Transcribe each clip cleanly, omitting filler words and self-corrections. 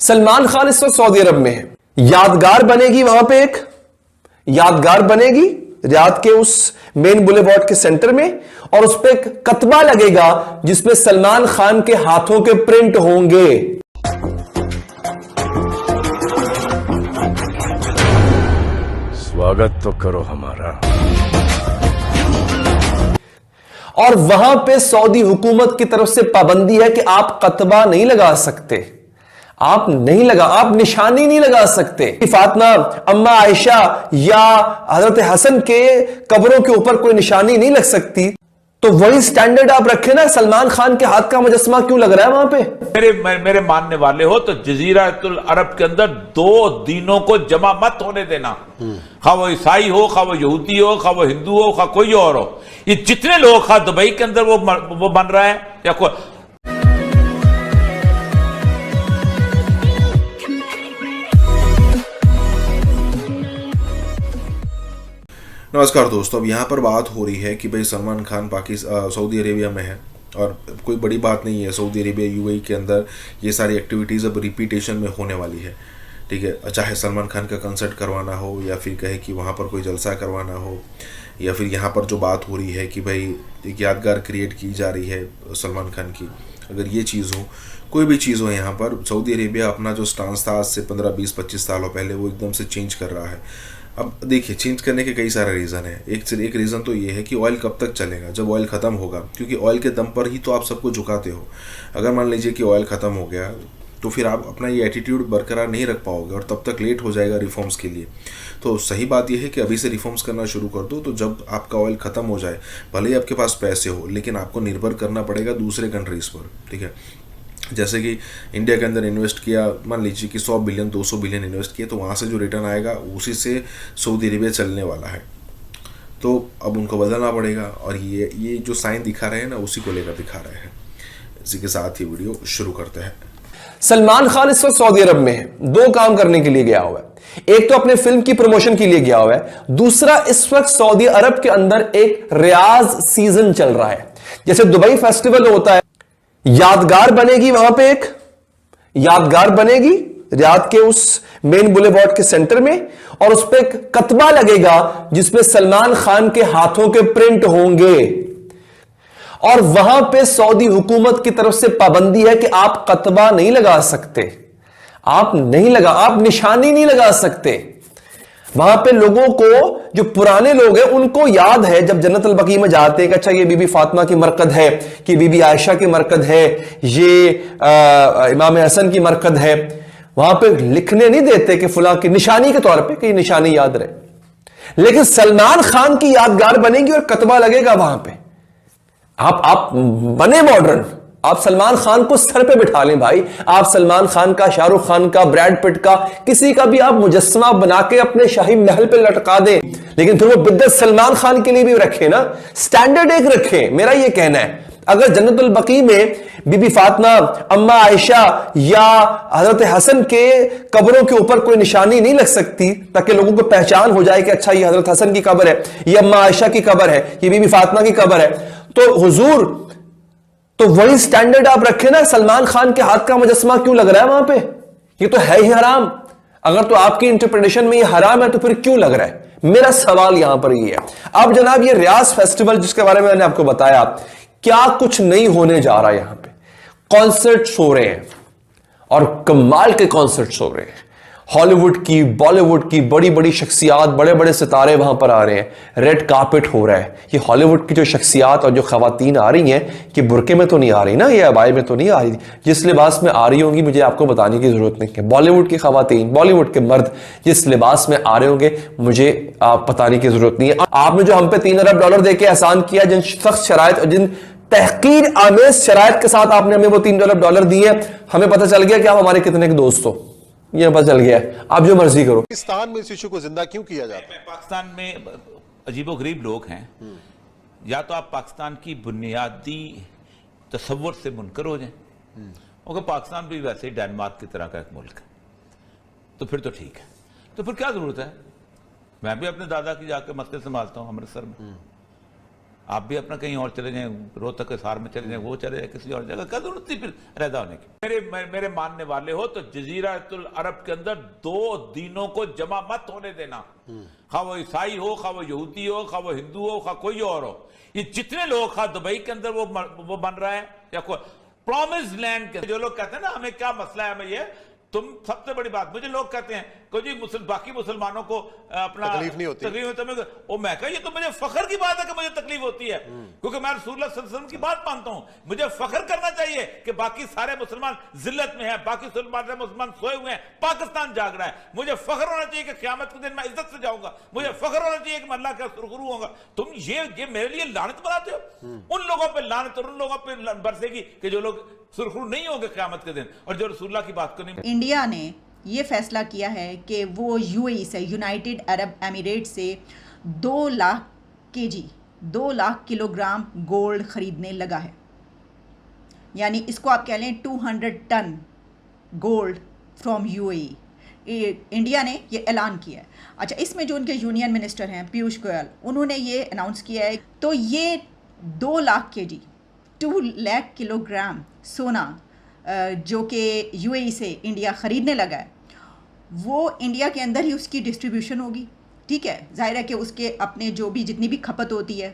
सलमान खान इस वक्त सऊदी अरब में है। यादगार बनेगी वहां पे, एक यादगार बनेगी रियाद के उस मेन बुलेवार्ड के सेंटर में, और उस पर एक कतबा लगेगा जिसमें सलमान खान के हाथों के प्रिंट होंगे। स्वागत तो करो हमारा। और वहां पे सऊदी हुकूमत की तरफ से पाबंदी है कि आप कतबा नहीं लगा सकते, आप निशानी नहीं लगा सकते। फातिमा, अम्मा आयशा या हजरत हसन के कब्रों के ऊपर कोई निशानी नहीं लग सकती। तो वही स्टैंडर्ड आप रखे ना। सलमान खान के हाथ का मुजस्समा क्यों लग रहा है वहां पे? मेरे मानने वाले हो तो जजीरातुल अरब के अंदर दो दीनों को जमा मत होने देना। खा वो ईसाई हो, खा वो यहूदी हो, खा वो हिंदू हो, खा कोई और हो। ये जितने लोग खा दुबई के अंदर वो बन रहा है या कोई। नमस्कार दोस्तों, अब यहाँ पर बात हो रही है कि भाई सलमान खान सऊदी अरेबिया में है, और कोई बड़ी बात नहीं है। सऊदी अरेबिया यूएई के अंदर ये सारी एक्टिविटीज़ अब रिपीटेशन में होने वाली है, ठीक है। चाहे सलमान खान का कंसर्ट करवाना हो, या फिर कहे कि वहाँ पर कोई जलसा करवाना हो, या फिर यहाँ पर जो बात हो रही है कि भाई एक यादगार क्रिएट की जा रही है सलमान खान की। अगर ये चीज़ हो, कोई भी चीज़ हो, यहाँ पर सऊदी अरेबिया अपना जो स्टांस था आज से 15, 20, 25 सालों पहले, वो एकदम से चेंज कर रहा है। अब देखिए, चेंज करने के कई सारे रीज़न है। एक रीज़न तो ये है कि ऑयल कब तक चलेगा, जब ऑयल ख़त्म होगा, क्योंकि ऑयल के दम पर ही तो आप सबको झुकाते हो। अगर मान लीजिए कि ऑयल ख़त्म हो गया तो फिर आप अपना ये एटीट्यूड बरकरार नहीं रख पाओगे, और तब तक लेट हो जाएगा रिफॉर्म्स के लिए। तो सही बात यह है कि अभी से रिफॉर्म्स करना शुरू कर दो, तो जब आपका ऑयल ख़त्म हो जाए, भले ही आपके पास पैसे हो, लेकिन आपको निर्भर करना पड़ेगा दूसरे कंट्रीज़ पर, ठीक है। जैसे कि इंडिया के अंदर इन्वेस्ट किया, मान लीजिए कि 100 बिलियन 200 बिलियन इन्वेस्ट किया, तो वहाँ से जो रिटर्न आएगा उसी से सऊदी अरेबिया चलने वाला है। तो अब उनको बदलना पड़ेगा, और ये जो साइन दिखा रहे हैं ना, उसी को लेकर दिखा रहे हैं। इसी के साथ ही वीडियो शुरू करते हैं। सलमान खान इस वक्त सऊदी अरब में है। दो काम करने के लिए गया हुआ है। एक तो अपने फिल्म की प्रमोशन के लिए गया हुआ है, दूसरा इस वक्त सऊदी अरब के अंदर एक रियाज सीजन चल रहा है। जैसे दुबई फेस्टिवल होता है, यादगार बनेगी वहां पे, एक यादगार बनेगी रियाद के उस मेन बुलेवार्ड के सेंटर में, और उस पर एक कतबा लगेगा जिसमें सलमान खान के हाथों के प्रिंट होंगे। और वहां पे सऊदी हुकूमत की तरफ से पाबंदी है कि आप कतबा नहीं लगा सकते, आप निशानी नहीं लगा सकते। वहां पे लोगों को, जो पुराने लोग हैं, उनको याद है जब जन्नतुल बकी में जाते हैं कि अच्छा ये बीबी फातिमा की मरकद है, कि बीबी आयशा की मरकद है, ये इमाम हसन की मरकद है। वहां पे लिखने नहीं देते कि फुला की निशानी के तौर पे कि निशानी याद रहे। लेकिन सलमान खान की यादगार बनेगी और कतबा लगेगा वहां पे। आप बने मॉडर्न, आप सलमान खान को सर पे बिठा लें भाई। आप सलमान खान का, शाहरुख खान का, ब्रैड पिट का, किसी का भी आप मुजस्समा बना के अपने शाही महल पे लटका दें, लेकिन फिर वो बिद्दत सलमान खान के लिए भी रखें ना, स्टैंडर्ड एक रखें। मेरा ये कहना है, अगर जन्नतुल बकी में बीबी फातिमा, अम्मा आयशा या हजरत हसन के कब्रों के ऊपर कोई निशानी नहीं लग सकती, ताकि लोगों को पहचान हो जाए कि अच्छा ये हजरत हसन की कब्र है, ये अम्मा आयशा की कब्र है, ये बीबी फातिमा की कब्र है, तो हुजूर, तो वही स्टैंडर्ड आप रखें ना। सलमान खान के हाथ का मुजस्समा क्यों लग रहा है वहां पे? ये तो है ही हराम। अगर तो आपकी इंटरप्रिटेशन में ये हराम है, तो फिर क्यों लग रहा है? मेरा सवाल यहां पर ये है। अब जनाब, ये रियाज फेस्टिवल जिसके बारे में मैंने आपको बताया, क्या कुछ नहीं होने जा रहा है यहां पे। कॉन्सर्ट्स हो रहे हैं, और कमाल के कॉन्सर्ट्स हो रहे हैं। हॉलीवुड की, बॉलीवुड की बड़ी बड़ी शख्सियात, बड़े बड़े सितारे वहां पर आ रहे हैं। रेड कार्पेट हो रहा है। ये हॉलीवुड की जो शख्सियात और जो खवातीन आ रही हैं, कि बुरके में तो नहीं आ रही ना, ये अबाए में तो नहीं आ रही, जिस लिबास में आ रही होंगी मुझे आपको बताने की जरूरत नहीं है। बॉलीवुड की खवातीन, बॉलीवुड के मर्द जिस लिबास में आ रहे होंगे, मुझे बताने की जरूरत नहीं है। आपने जो हम पे $3 अरब दे के एहसान किया, जिन सख्त शराइत और जिन तहकीर आमेज शराइत के साथ आपने हमें वो $3 डॉलर दिए, हमें पता चल गया कि आप हमारे कितने दोस्त हो। ये पता चल गया, आप जो मर्जी करो। पाकिस्तान में इस इशू को जिंदा क्यों किया जाता है? पाकिस्तान में अजीबोगरीब लोग हैं। या तो आप पाकिस्तान की बुनियादी तसव्वुर से मुनकर हो जाएं, क्योंकि पाकिस्तान भी वैसे ही डेनमार्क की तरह का एक मुल्क है, तो फिर तो ठीक है। तो फिर क्या जरूरत है? मैं भी अपने दादा की जाकर मस्जिद संभालता हूँ अमृतसर में। आप भी अपना कहीं और चले जाएं, रोहतक के सार में चले जाएं, वो चले जाए किसी और जगह, क्या जरूरत थी फिर रहता होने की। मेरे मानने वाले हो तो जजीरातुल अरब के अंदर 2 दिनों को जमा मत होने देना, खा वो ईसाई हो, खा वो यहूदी हो, खा वो हिंदू हो, खा कोई और हो। ये जितने लोग खा दुबई के अंदर वो बन रहा है या कोई प्रॉमिस लैंड के जो लोग कहते हैं ना हमें क्या मसला है, हमें ये तुम सबसे बड़ी बात, मुझे लोग कहते हैं कि जी बाकी मुसलमानों को अपना तकलीफ नहीं होती, मैं कहा ये तो मुझे फख्र की बात है कि मुझे तकलीफ होती है, क्योंकि मैं रसूलुल्लाह सल्लल्लाहु अलैहि वसल्लम की बात मानता हूं। मुझे फख्र करना चाहिए कि बाकी सारे मुसलमान जिल्लत में हैं, बाकी मुसलमान सोए हुए हैं, पाकिस्तान जाग रहा है। मुझे फख्र होना चाहिए कि क़यामत के दिन मैं इज्जत से जाऊंगा, मुझे फख्र होना चाहिए कि मैं अल्लाह का सुरखरू होगा। तुम ये मेरे लिए लानत बनाते हो, उन लोगों पर लानत और उन लोगों पर बरसेगी कि जो लोग सुरखरू नहीं होंगे क़यामत के दिन और जो रसूलुल्लाह की बात को नहीं। इंडिया ने ये फैसला किया है कि वो यूएई से, यूनाइटेड अरब एमिरेट से 2 lakh KG 2 lakh kilogram gold खरीदने लगा है। यानी इसको आप कह लें 200 ton gold from UAE. India ने ये ऐलान किया है। अच्छा, इसमें जो उनके यूनियन मिनिस्टर हैं पीयूष गोयल, उन्होंने ये अनाउंस किया है। तो ये 2 लाख केजी 2 लाख किलोग्राम सोना जो कि यूएई से इंडिया ख़रीदने लगा है, वो इंडिया के अंदर ही उसकी डिस्ट्रीब्यूशन होगी। ठीक है, जाहिर है कि उसके अपने जो भी जितनी भी खपत होती है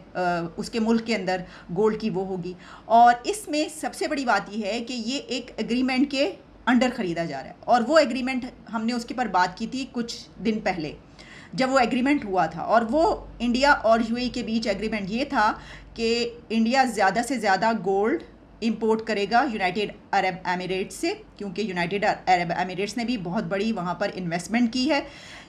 उसके मुल्क के अंदर गोल्ड की वो होगी। और इसमें सबसे बड़ी बात यह है कि ये एक एग्रीमेंट के अंडर ख़रीदा जा रहा है। और वो एग्रीमेंट हमने उसके पर बात की थी कुछ दिन पहले जब वो एग्रीमेंट हुआ था, और वो इंडिया और यूएई के बीच एग्रीमेंट ये था कि इंडिया ज़्यादा से ज़्यादा गोल्ड इंपोर्ट करेगा यूनाइटेड अरब एमिरेट्स से, क्योंकि यूनाइटेड अरब एमिरेट्स ने भी बहुत बड़ी वहाँ पर इन्वेस्टमेंट की है।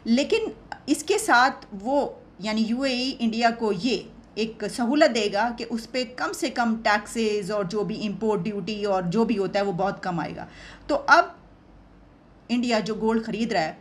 लेकिन इसके साथ वो यानी यूएई इंडिया को ये एक सहूलत देगा कि उस पर कम से कम टैक्सेस और जो भी इंपोर्ट ड्यूटी और जो भी होता है वो बहुत कम आएगा। तो अब इंडिया जो गोल्ड ख़रीद रहा है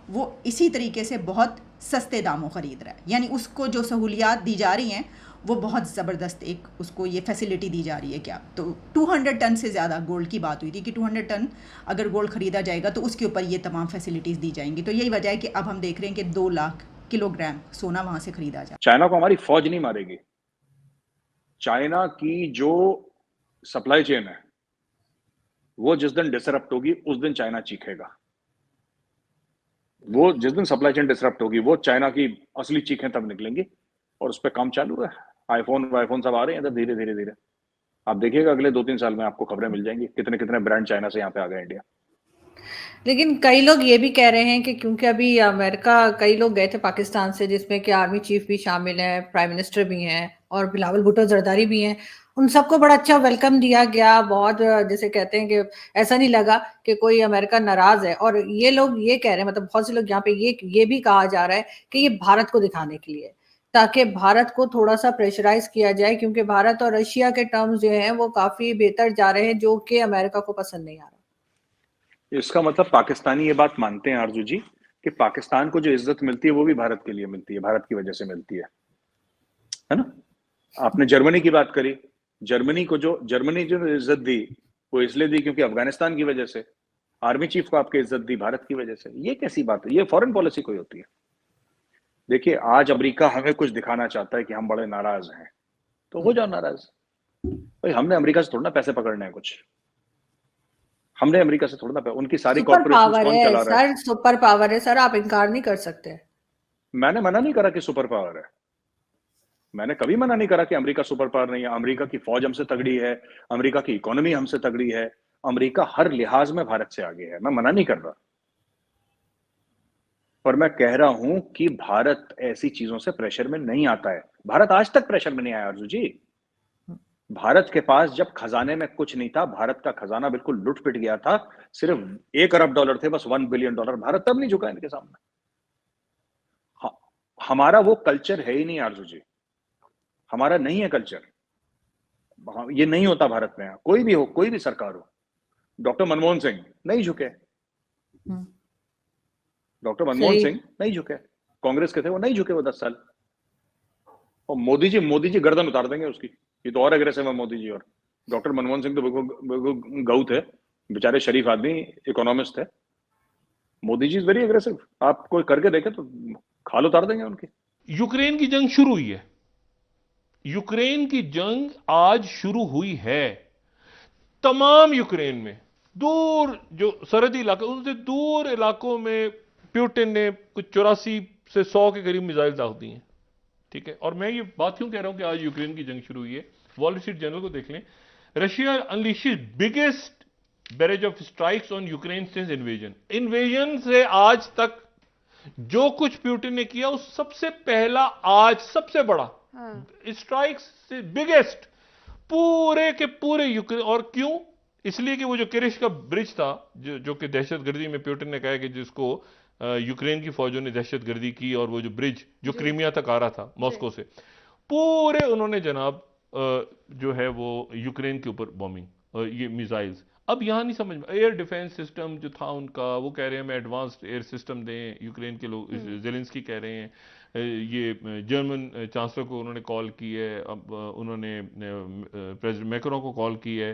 वो इसी तरीके से बहुत सस्ते दामों ख़रीद रहा है। यानी उसको जो सहूलियात दी जा रही हैं वो बहुत ज़बरदस्त एक उसको ये फैसिलिटी दी जा रही है। क्या तो 200 टन से ज़्यादा गोल्ड की बात हुई थी कि 200 टन अगर गोल्ड ख़रीदा जाएगा तो उसके ऊपर ये तमाम फैसिलिटीज़ दी जाएंगी। तो यही वजह है कि अब हम देख रहे हैं कि 2 लाख किलोग्राम सोना वहाँ से ख़रीदा जाए। चाइना को हमारी फौज नहीं मारेगी। चाइना की जो सप्लाई चेन है वो जिस दिन डिसरप्ट होगी उस दिन चाइना चीखेगा। वो जिस दिन सप्लाई चेन डिसरप्ट होगी वो चाइना की असली चीखें तब निकलेंगी। और उस पर काम चालू है। आईफोन सब आ रहे हैं इधर धीरे धीरे धीरे। आप देखिएगा अगले 2-3 साल में आपको खबरें मिल जाएंगी कितने कितने ब्रांड चाइना से यहाँ पे आ गए इंडिया। लेकिन कई लोग ये भी कह रहे हैं कि क्योंकि अभी अमेरिका कई लोग गए थे पाकिस्तान से, जिसमें कि आर्मी चीफ भी शामिल है, प्राइम मिनिस्टर भी हैं और बिलावल भुट्टो जरदारी भी हैं, उन सबको बड़ा अच्छा वेलकम दिया गया। बहुत जैसे कहते हैं कि ऐसा नहीं लगा कि कोई अमेरिका नाराज है। और ये लोग ये कह रहे हैं, मतलब बहुत से लोग यहाँ पे ये भी कहा जा रहा है कि ये भारत को दिखाने के लिए, ताकि भारत को थोड़ा सा प्रेशराइज किया जाए, क्योंकि भारत और रशिया के टर्म्स जो हैं वो काफी बेहतर जा रहे हैं, जो कि अमेरिका को पसंद नहीं आ रहा। इसका मतलब पाकिस्तानी ये बात मानते हैं आरजू जी कि पाकिस्तान को जो इज्जत मिलती है वो भी भारत के लिए मिलती है, भारत की वजह से मिलती है ना। आपने जर्मनी की बात करी, जर्मनी जो इज्जत दी वो इसलिए दी क्योंकि अफगानिस्तान की वजह से आर्मी चीफ को आपकी इज्जत दी भारत की वजह से। ये कैसी बात है? ये फॉरेन पॉलिसी कोई होती है? देखिए, आज अमेरिका हमें कुछ दिखाना चाहता है कि हम बड़े नाराज हैं, तो हो जाओ नाराज भाई। हमने अमेरिका से थोड़ा ना पैसे पकड़ने हैं, कुछ हमने अमेरिका से थोड़ा ना, उनकी सारी कॉर्पोरेशंस कौन चला रहा है? सुपर पावर है सर, आप इनकार नहीं कर सकते। मैंने मना नहीं करा कि सुपर पावर है, मैंने कभी मना नहीं करा कि अमेरिका सुपर पावर नहीं है। अमेरिका की फौज हमसे तगड़ी है, अमेरिका की इकोनॉमी हमसे तगड़ी है, अमेरिका हर लिहाज में भारत से आगे है, मैं मना नहीं कर रहा। पर मैं कह रहा हूं कि भारत ऐसी चीजों से प्रेशर में नहीं आता है। भारत आज तक प्रेशर में नहीं आया अर्जुन जी। भारत के पास जब खजाने में कुछ नहीं था, भारत का खजाना बिल्कुल लुट पिट गया था, सिर्फ $1 अरब थे, बस $1 बिलियन, भारत तब नहीं झुका इनके सामने। हमारा वो कल्चर है ही नहीं अर्जुन जी, हमारा नहीं है कल्चर, ये नहीं होता भारत में। कोई भी हो, कोई भी सरकार हो, डॉक्टर मनमोहन सिंह नहीं झुके, डॉक्टर मनमोहन सिंह नहीं झुके, कांग्रेस के थे वो नहीं झुके, वो 10 साल। और मोदी जी गर्दन उतार देंगे उसकी, ये तो और एग्रेसिव है मोदी जी। और डॉक्टर मनमोहन सिंह तो बिल्कुल गऊ थे, बेचारे शरीफ आदमी, इकोनॉमिस्ट थे। Modi ji is very aggressive, आप कोई करके देखे तो खाल उतार देंगे उनकी। यूक्रेन की जंग शुरू हुई है, यूक्रेन की जंग आज शुरू हुई है। तमाम यूक्रेन में दूर जो सरहदी इलाके, उनसे दूर इलाकों में पुतिन ने कुछ 84 से 100 के करीब मिसाइल दाग दी हैं। ठीक है, और मैं ये बात क्यों कह रहा हूं कि आज यूक्रेन की जंग शुरू हुई है, वॉल स्ट्रीट जर्नल को देख लें। Russia unleashes biggest barrage of strikes on Ukraine since invasion से आज तक जो कुछ पुतिन ने किया उस सबसे पहला, आज सबसे बड़ा स्ट्राइक्स से बिगेस्ट पूरे के पूरे यूक्रेन। और क्यों? इसलिए कि वो जो किरिश का ब्रिज था जो कि दहशतगर्दी में पुतिन ने कहा कि जिसको यूक्रेन की फौजों ने दहशतगर्दी की, और वो जो ब्रिज जो क्रीमिया तक आ रहा था मॉस्को से, पूरे उन्होंने जनाब जो है वो यूक्रेन के ऊपर बॉम्बिंग, ये मिसाइल्स। अब यहां नहीं समझ में, एयर डिफेंस सिस्टम जो था उनका, वो कह रहे हैं मैं एडवांस्ड एयर सिस्टम दें, यूक्रेन के लोग जेलेंस्की कह रहे हैं। ये जर्मन चांसलर को उन्होंने कॉल की है, अब उन्होंने प्रेसिडेंट मैक्रोन को कॉल की है,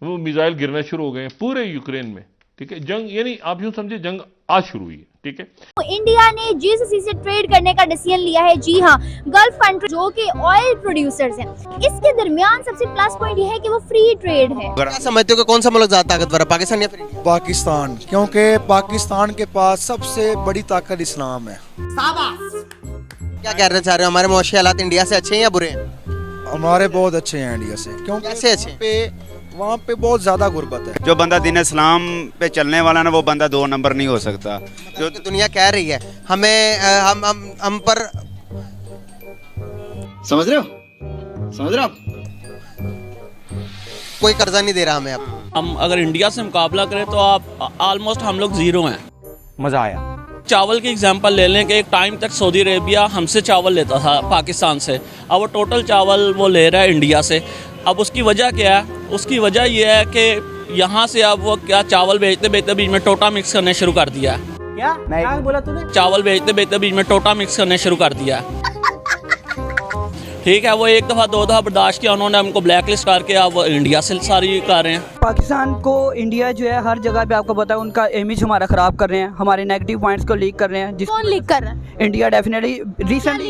वो मिसाइल गिरना शुरू हो गए हैं पूरे यूक्रेन में। ठीक है, जंग यानी आप यूं समझे जंग आज शुरू हुई है। ठीक है, इंडिया ने जीसीसी से ट्रेड करने का डिसीजन लिया है। जी हाँ, गल्फ कंट्री जो कि ऑयल प्रोड्यूसर्स हैं, इसके दरमियान सबसे प्लस पॉइंट ये है कि वो फ्री ट्रेड है। क्या समझते हो कि कौन सा मुल्क ज्यादा ताकतवर है, पाकिस्तान या फिर इंडिया? पाकिस्तान, क्योंकि पाकिस्तान के पास सबसे बड़ी ताकत इस्लाम है। क्या कहना चाह रहे हो, हमारे मुआशी हालात इंडिया से अच्छे हैं या बुरे हैं? हमारे बहुत अच्छे हैं इंडिया से। क्योंकि कैसे अच्छे? वहाँ पे बहुत ज्यादा गुर्बत है। जो बंदा दीन इस्लाम पे चलने वाला ना, वो बंदा 2 नंबर नहीं हो सकता। जो दुनिया कह रही है हमें, हम पर, समझ रहे हो कोई कर्जा नहीं दे रहा हमें। अब हम अगर इंडिया से मुकाबला करें तो आप ऑलमोस्ट हम लोग जीरो हैं। मजा आया। चावल की एग्जांपल ले लें कि एक टाइम तक सऊदी अरेबिया हमसे चावल लेता था पाकिस्तान से, अब वो टोटल चावल वो ले रहा है इंडिया से। अब उसकी वजह क्या है? उसकी वजह यह है कि यहाँ से अब वो क्या चावल बेचते बेचते बीच में टोटा मिक्स करने शुरू कर दिया है। क्या बोला तूने? चावल बेचते बेचते बीच में टोटा मिक्स करने शुरू कर दिया है। ठीक है, वो 1 दफ़ा 2 दफ़ा बर्दाश्त किया उन्होंने, हमको ब्लैक लिस्ट करके अब इंडिया से सारी कर रहे हैं। पाकिस्तान को इंडिया जो है हर जगह पे आपको पता है उनका इमेज हमारा ख़राब कर रहे हैं, हमारे नेगेटिव पॉइंट्स को लीक कर रहे हैं। कौन लीक कर रहा है? India definitely. रिसेंटली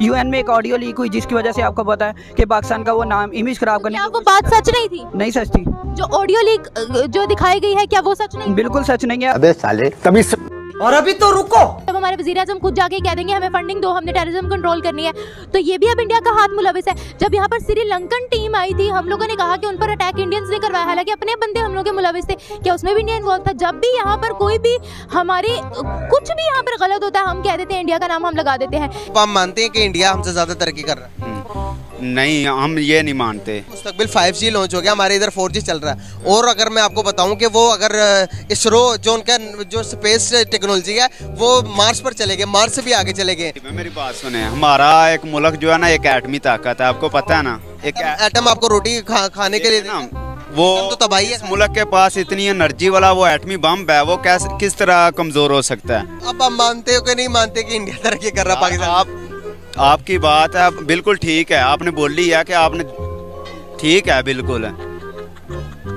यूएन में एक ऑडियो लीक हुई जिसकी वजह से आपको पता है कि पाकिस्तान का वो नाम इमेज खराब करने। क्या वो बात सच नहीं थी? नहीं सच थी। जो ऑडियो लीक जो दिखाई गई है, क्या वो सच नहीं? बिल्कुल सच नहीं है। अबे साले तभी और अभी तो रुको, जब हमारे वज़ीर-ए-आज़म खुद जाके कह देंगे हमें फंडिंग दो, हमने टेररिज्म कंट्रोल करनी है, तो ये भी अब इंडिया का हाथ मुलविस है। जब यहाँ पर श्रीलंकन टीम आई थी, हम लोगों ने कहा कि उन पर अटैक इंडियंस ने करवाया, हालांकि अपने बंदे हम लोग के मुलविस थे, क्या उसमें भी इंडिया इन्वॉल्व था? जब भी यहाँ पर कोई भी हमारे कुछ भी यहाँ पर गलत होता है, हम कह देते हैं इंडिया का नाम हम लगा देते हैं। आप मानते हैं कि इंडिया हमसे ज्यादा तरक्की कर रहा है? नहीं, हम ये नहीं मानते। मुस्तकबिल 5G लॉन्च हो गया, हमारे इधर 4G चल रहा है। और अगर मैं आपको बताऊं कि वो अगर इसरो जो उनका जो स्पेस टेक्नोलॉजी है वो मार्स पर चले गए, मार्स से भी आगे चले गए। मेरी बात सुने, हमारा एक मुल्क जो है ना, एक एटमी ताकत है, आपको पता है ना? एक एटम आपको रोटी खाने के लिए ना, वो तो तबाही है। इस मुल्क के पास इतनी एनर्जी वाला वो एटमी बम है, वो किस तरह कमजोर हो सकता है? अब आप मानते हो कि नहीं मानते कि इंडिया तरक्की कर रहा है? पाकिस्तान आपकी बात है, बिल्कुल ठीक है, आपने बोल ली है कि आपने ठीक है, बिल्कुल है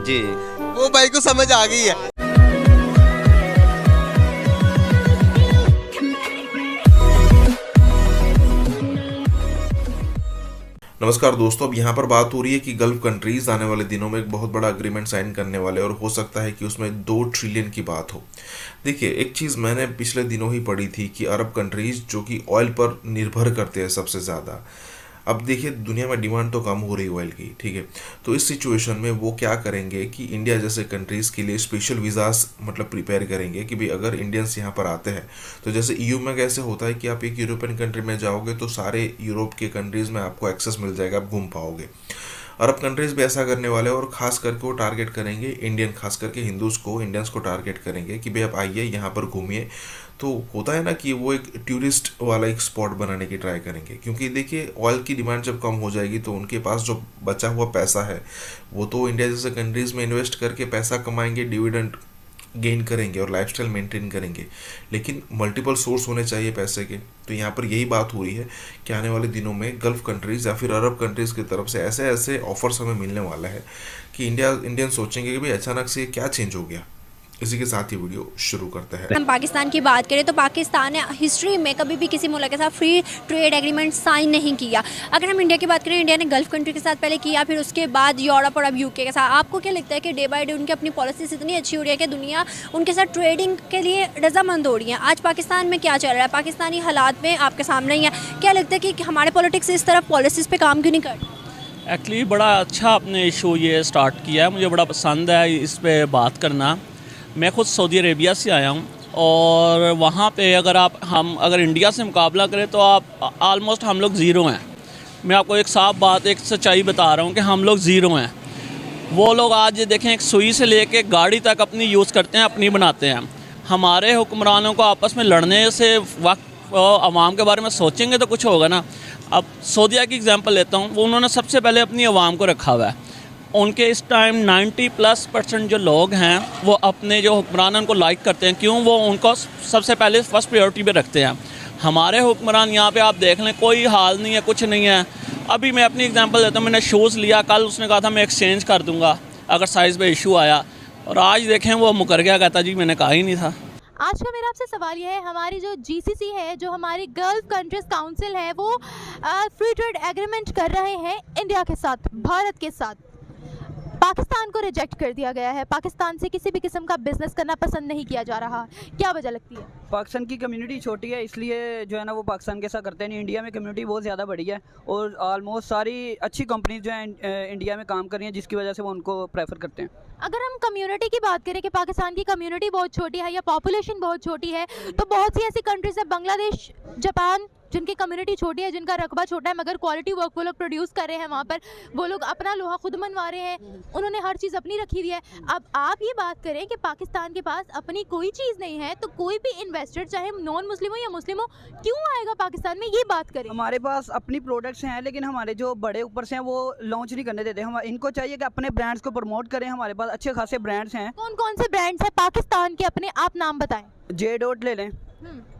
जी। वो भाई को समझ आ गई है। नमस्कार दोस्तों, अब यहाँ पर बात हो रही है कि गल्फ कंट्रीज आने वाले दिनों में एक बहुत बड़ा एग्रीमेंट साइन करने वाले, और हो सकता है कि उसमें 2 ट्रिलियन की बात हो। देखिए, एक चीज़ मैंने पिछले दिनों ही पढ़ी थी कि अरब कंट्रीज जो कि ऑयल पर निर्भर करते हैं सबसे ज़्यादा, अब देखिए दुनिया में डिमांड तो कम हो रही है ऑयल की, ठीक है, तो इस सिचुएशन में वो क्या करेंगे कि इंडिया जैसे कंट्रीज़ के लिए स्पेशल वीज़ास मतलब प्रिपेयर करेंगे कि भाई अगर इंडियंस यहाँ पर आते हैं, तो जैसे ईयू में कैसे होता है कि आप एक यूरोपियन कंट्री में जाओगे तो सारे यूरोप के कंट्रीज़ में आपको एक्सेस मिल जाएगा, आप घूम पाओगे। अरब कंट्रीज भी ऐसा करने वाले हैं, और ख़ास करके वो टारगेट करेंगे इंडियन, खास करके हिंदूज़ को, इंडियंस को टारगेट करेंगे कि भाई आप आइए यहाँ पर घूमिए। तो होता है ना कि वो एक टूरिस्ट वाला एक स्पॉट बनाने की ट्राई करेंगे, क्योंकि देखिए ऑयल की डिमांड जब कम हो जाएगी तो उनके पास जो बचा हुआ पैसा है वो तो इंडिया जैसे कंट्रीज़ में इन्वेस्ट करके पैसा कमाएंगे, डिविडेंड गेन करेंगे और लाइफस्टाइल मेंटेन करेंगे, लेकिन मल्टीपल सोर्स होने चाहिए पैसे के। तो यहाँ पर यही बात हो रही है कि आने वाले दिनों में गल्फ कंट्रीज़ या फिर अरब कंट्रीज़ की तरफ से ऐसे ऐसे ऑफर्स हमें मिलने वाला है कि इंडियन सोचेंगे कि भाई अचानक से क्या चेंज हो गया, इसी के साथ ही वीडियो शुरू करते हैं। हम पाकिस्तान की बात करें तो पाकिस्तान ने हिस्ट्री में कभी भी किसी मुल्क के साथ फ्री ट्रेड एग्रीमेंट साइन नहीं किया। अगर हम इंडिया की बात करें, इंडिया ने गल्फ कंट्री के साथ पहले किया, फिर उसके बाद यूरोप और अब यूके के साथ। आपको क्या लगता है कि डे बाय डे उनकी अपनी पॉलिसीज इतनी अच्छी हो रही है कि दुनिया उनके साथ ट्रेडिंग के लिए रजामंद हो रही है? आज पाकिस्तान में क्या चल रहा है? पाकिस्तानी हालात में आपके सामने ही है। क्या लगता है कि हमारे पॉलिटिक्स इस तरफ पॉलिसीज़ पे काम क्यों नहीं करते? एक्चुअली बड़ा अच्छा आपने इशू ये स्टार्ट किया है, मुझे बड़ा पसंद है इस पर बात करना। मैं खुद सऊदी अरेबिया से आया हूँ और वहाँ पे अगर इंडिया से मुकाबला करें तो आप आलमोस्ट हम लोग ज़ीरो हैं। मैं आपको एक साफ बात, एक सच्चाई बता रहा हूँ कि हम लोग ज़ीरो हैं। वो लोग आज देखें, एक सुई से लेके गाड़ी तक अपनी यूज़ करते हैं, अपनी बनाते हैं। हमारे हुक्मरानों को आपस में लड़ने से वक्त अवाम के बारे में सोचेंगे तो कुछ होगा ना। अब सऊदीया की एग्जांपल लेता हूँ, वो उन्होंने सबसे पहले अपनी अवाम को रखा हुआ है। उनके इस टाइम 90+% जो लोग हैं वो अपने जो हुक्मरान उनको लाइक करते हैं। क्यों? वो उनको सबसे पहले फर्स्ट प्रायोरिटी पे रखते हैं। हमारे हुक्मरान यहाँ पे आप देख लें, कोई हाल नहीं है, कुछ नहीं है। अभी मैं अपनी एग्जांपल देता हूँ, मैंने शूज़ लिया, कल उसने कहा था मैं एक्सचेंज कर दूँगा अगर साइज़ पे इशू आया, और आज देखें वो मुकर गया, कहता जी मैंने कहा ही नहीं था। आज का मेरा आपसे सवाल यह है, हमारी जो GCC है, जो हमारी गल्फ कंट्रीज काउंसिल है, वो फ्री ट्रेड एग्रीमेंट कर रहे हैं इंडिया के साथ, भारत के साथ। पाकिस्तान को रिजेक्ट कर दिया गया है, पाकिस्तान से किसी भी किस्म का बिजनेस करना पसंद नहीं किया जा रहा। क्या वजह लगती है? पाकिस्तान की कम्युनिटी छोटी है, इसलिए जो है ना वो पाकिस्तान के साथ करते नहीं। इंडिया में कम्युनिटी बहुत ज़्यादा बड़ी है और ऑलमोस्ट सारी अच्छी कंपनीज जो हैं इंडिया में काम कर रही हैं, जिसकी वजह से वो उनको प्रेफर करते हैं। अगर हम कम्युनिटी की बात करें कि पाकिस्तान की कम्युनिटी बहुत छोटी है या पॉपुलेशन बहुत छोटी है, तो बहुत सी ऐसी कंट्रीज है, बांग्लादेश, जापान, जिनकी कम्युनिटी छोटी है, जिनका रकबा छोटा है, मगर क्वालिटी वर्क वो लोग प्रोड्यूस कर रहे हैं। वहाँ पर वो लोग अपना लोहा खुद मनवा रहे हैं, उन्होंने हर चीज़ अपनी रखी हुई है। अब आप ये बात करें कि पाकिस्तान के पास अपनी कोई चीज़ नहीं है, तो कोई भी इन्वेस्टर, चाहे नॉन मुस्लिम हो या मुस्लिम हो, क्यों आएगा पाकिस्तान में? ये बात करें। हमारे पास अपनी प्रोडक्ट्स हैं, लेकिन हमारे जो बड़े ऊपर से हैं वो लॉन्च नहीं करने देते। हम इनको चाहिए कि अपने ब्रांड्स को प्रमोट करें। हमारे पास अच्छे खासे ब्रांड्स हैं। कौन कौन से ब्रांड्स हैं पाकिस्तान के, अपने आप नाम बताएं। J.Dot ले लें,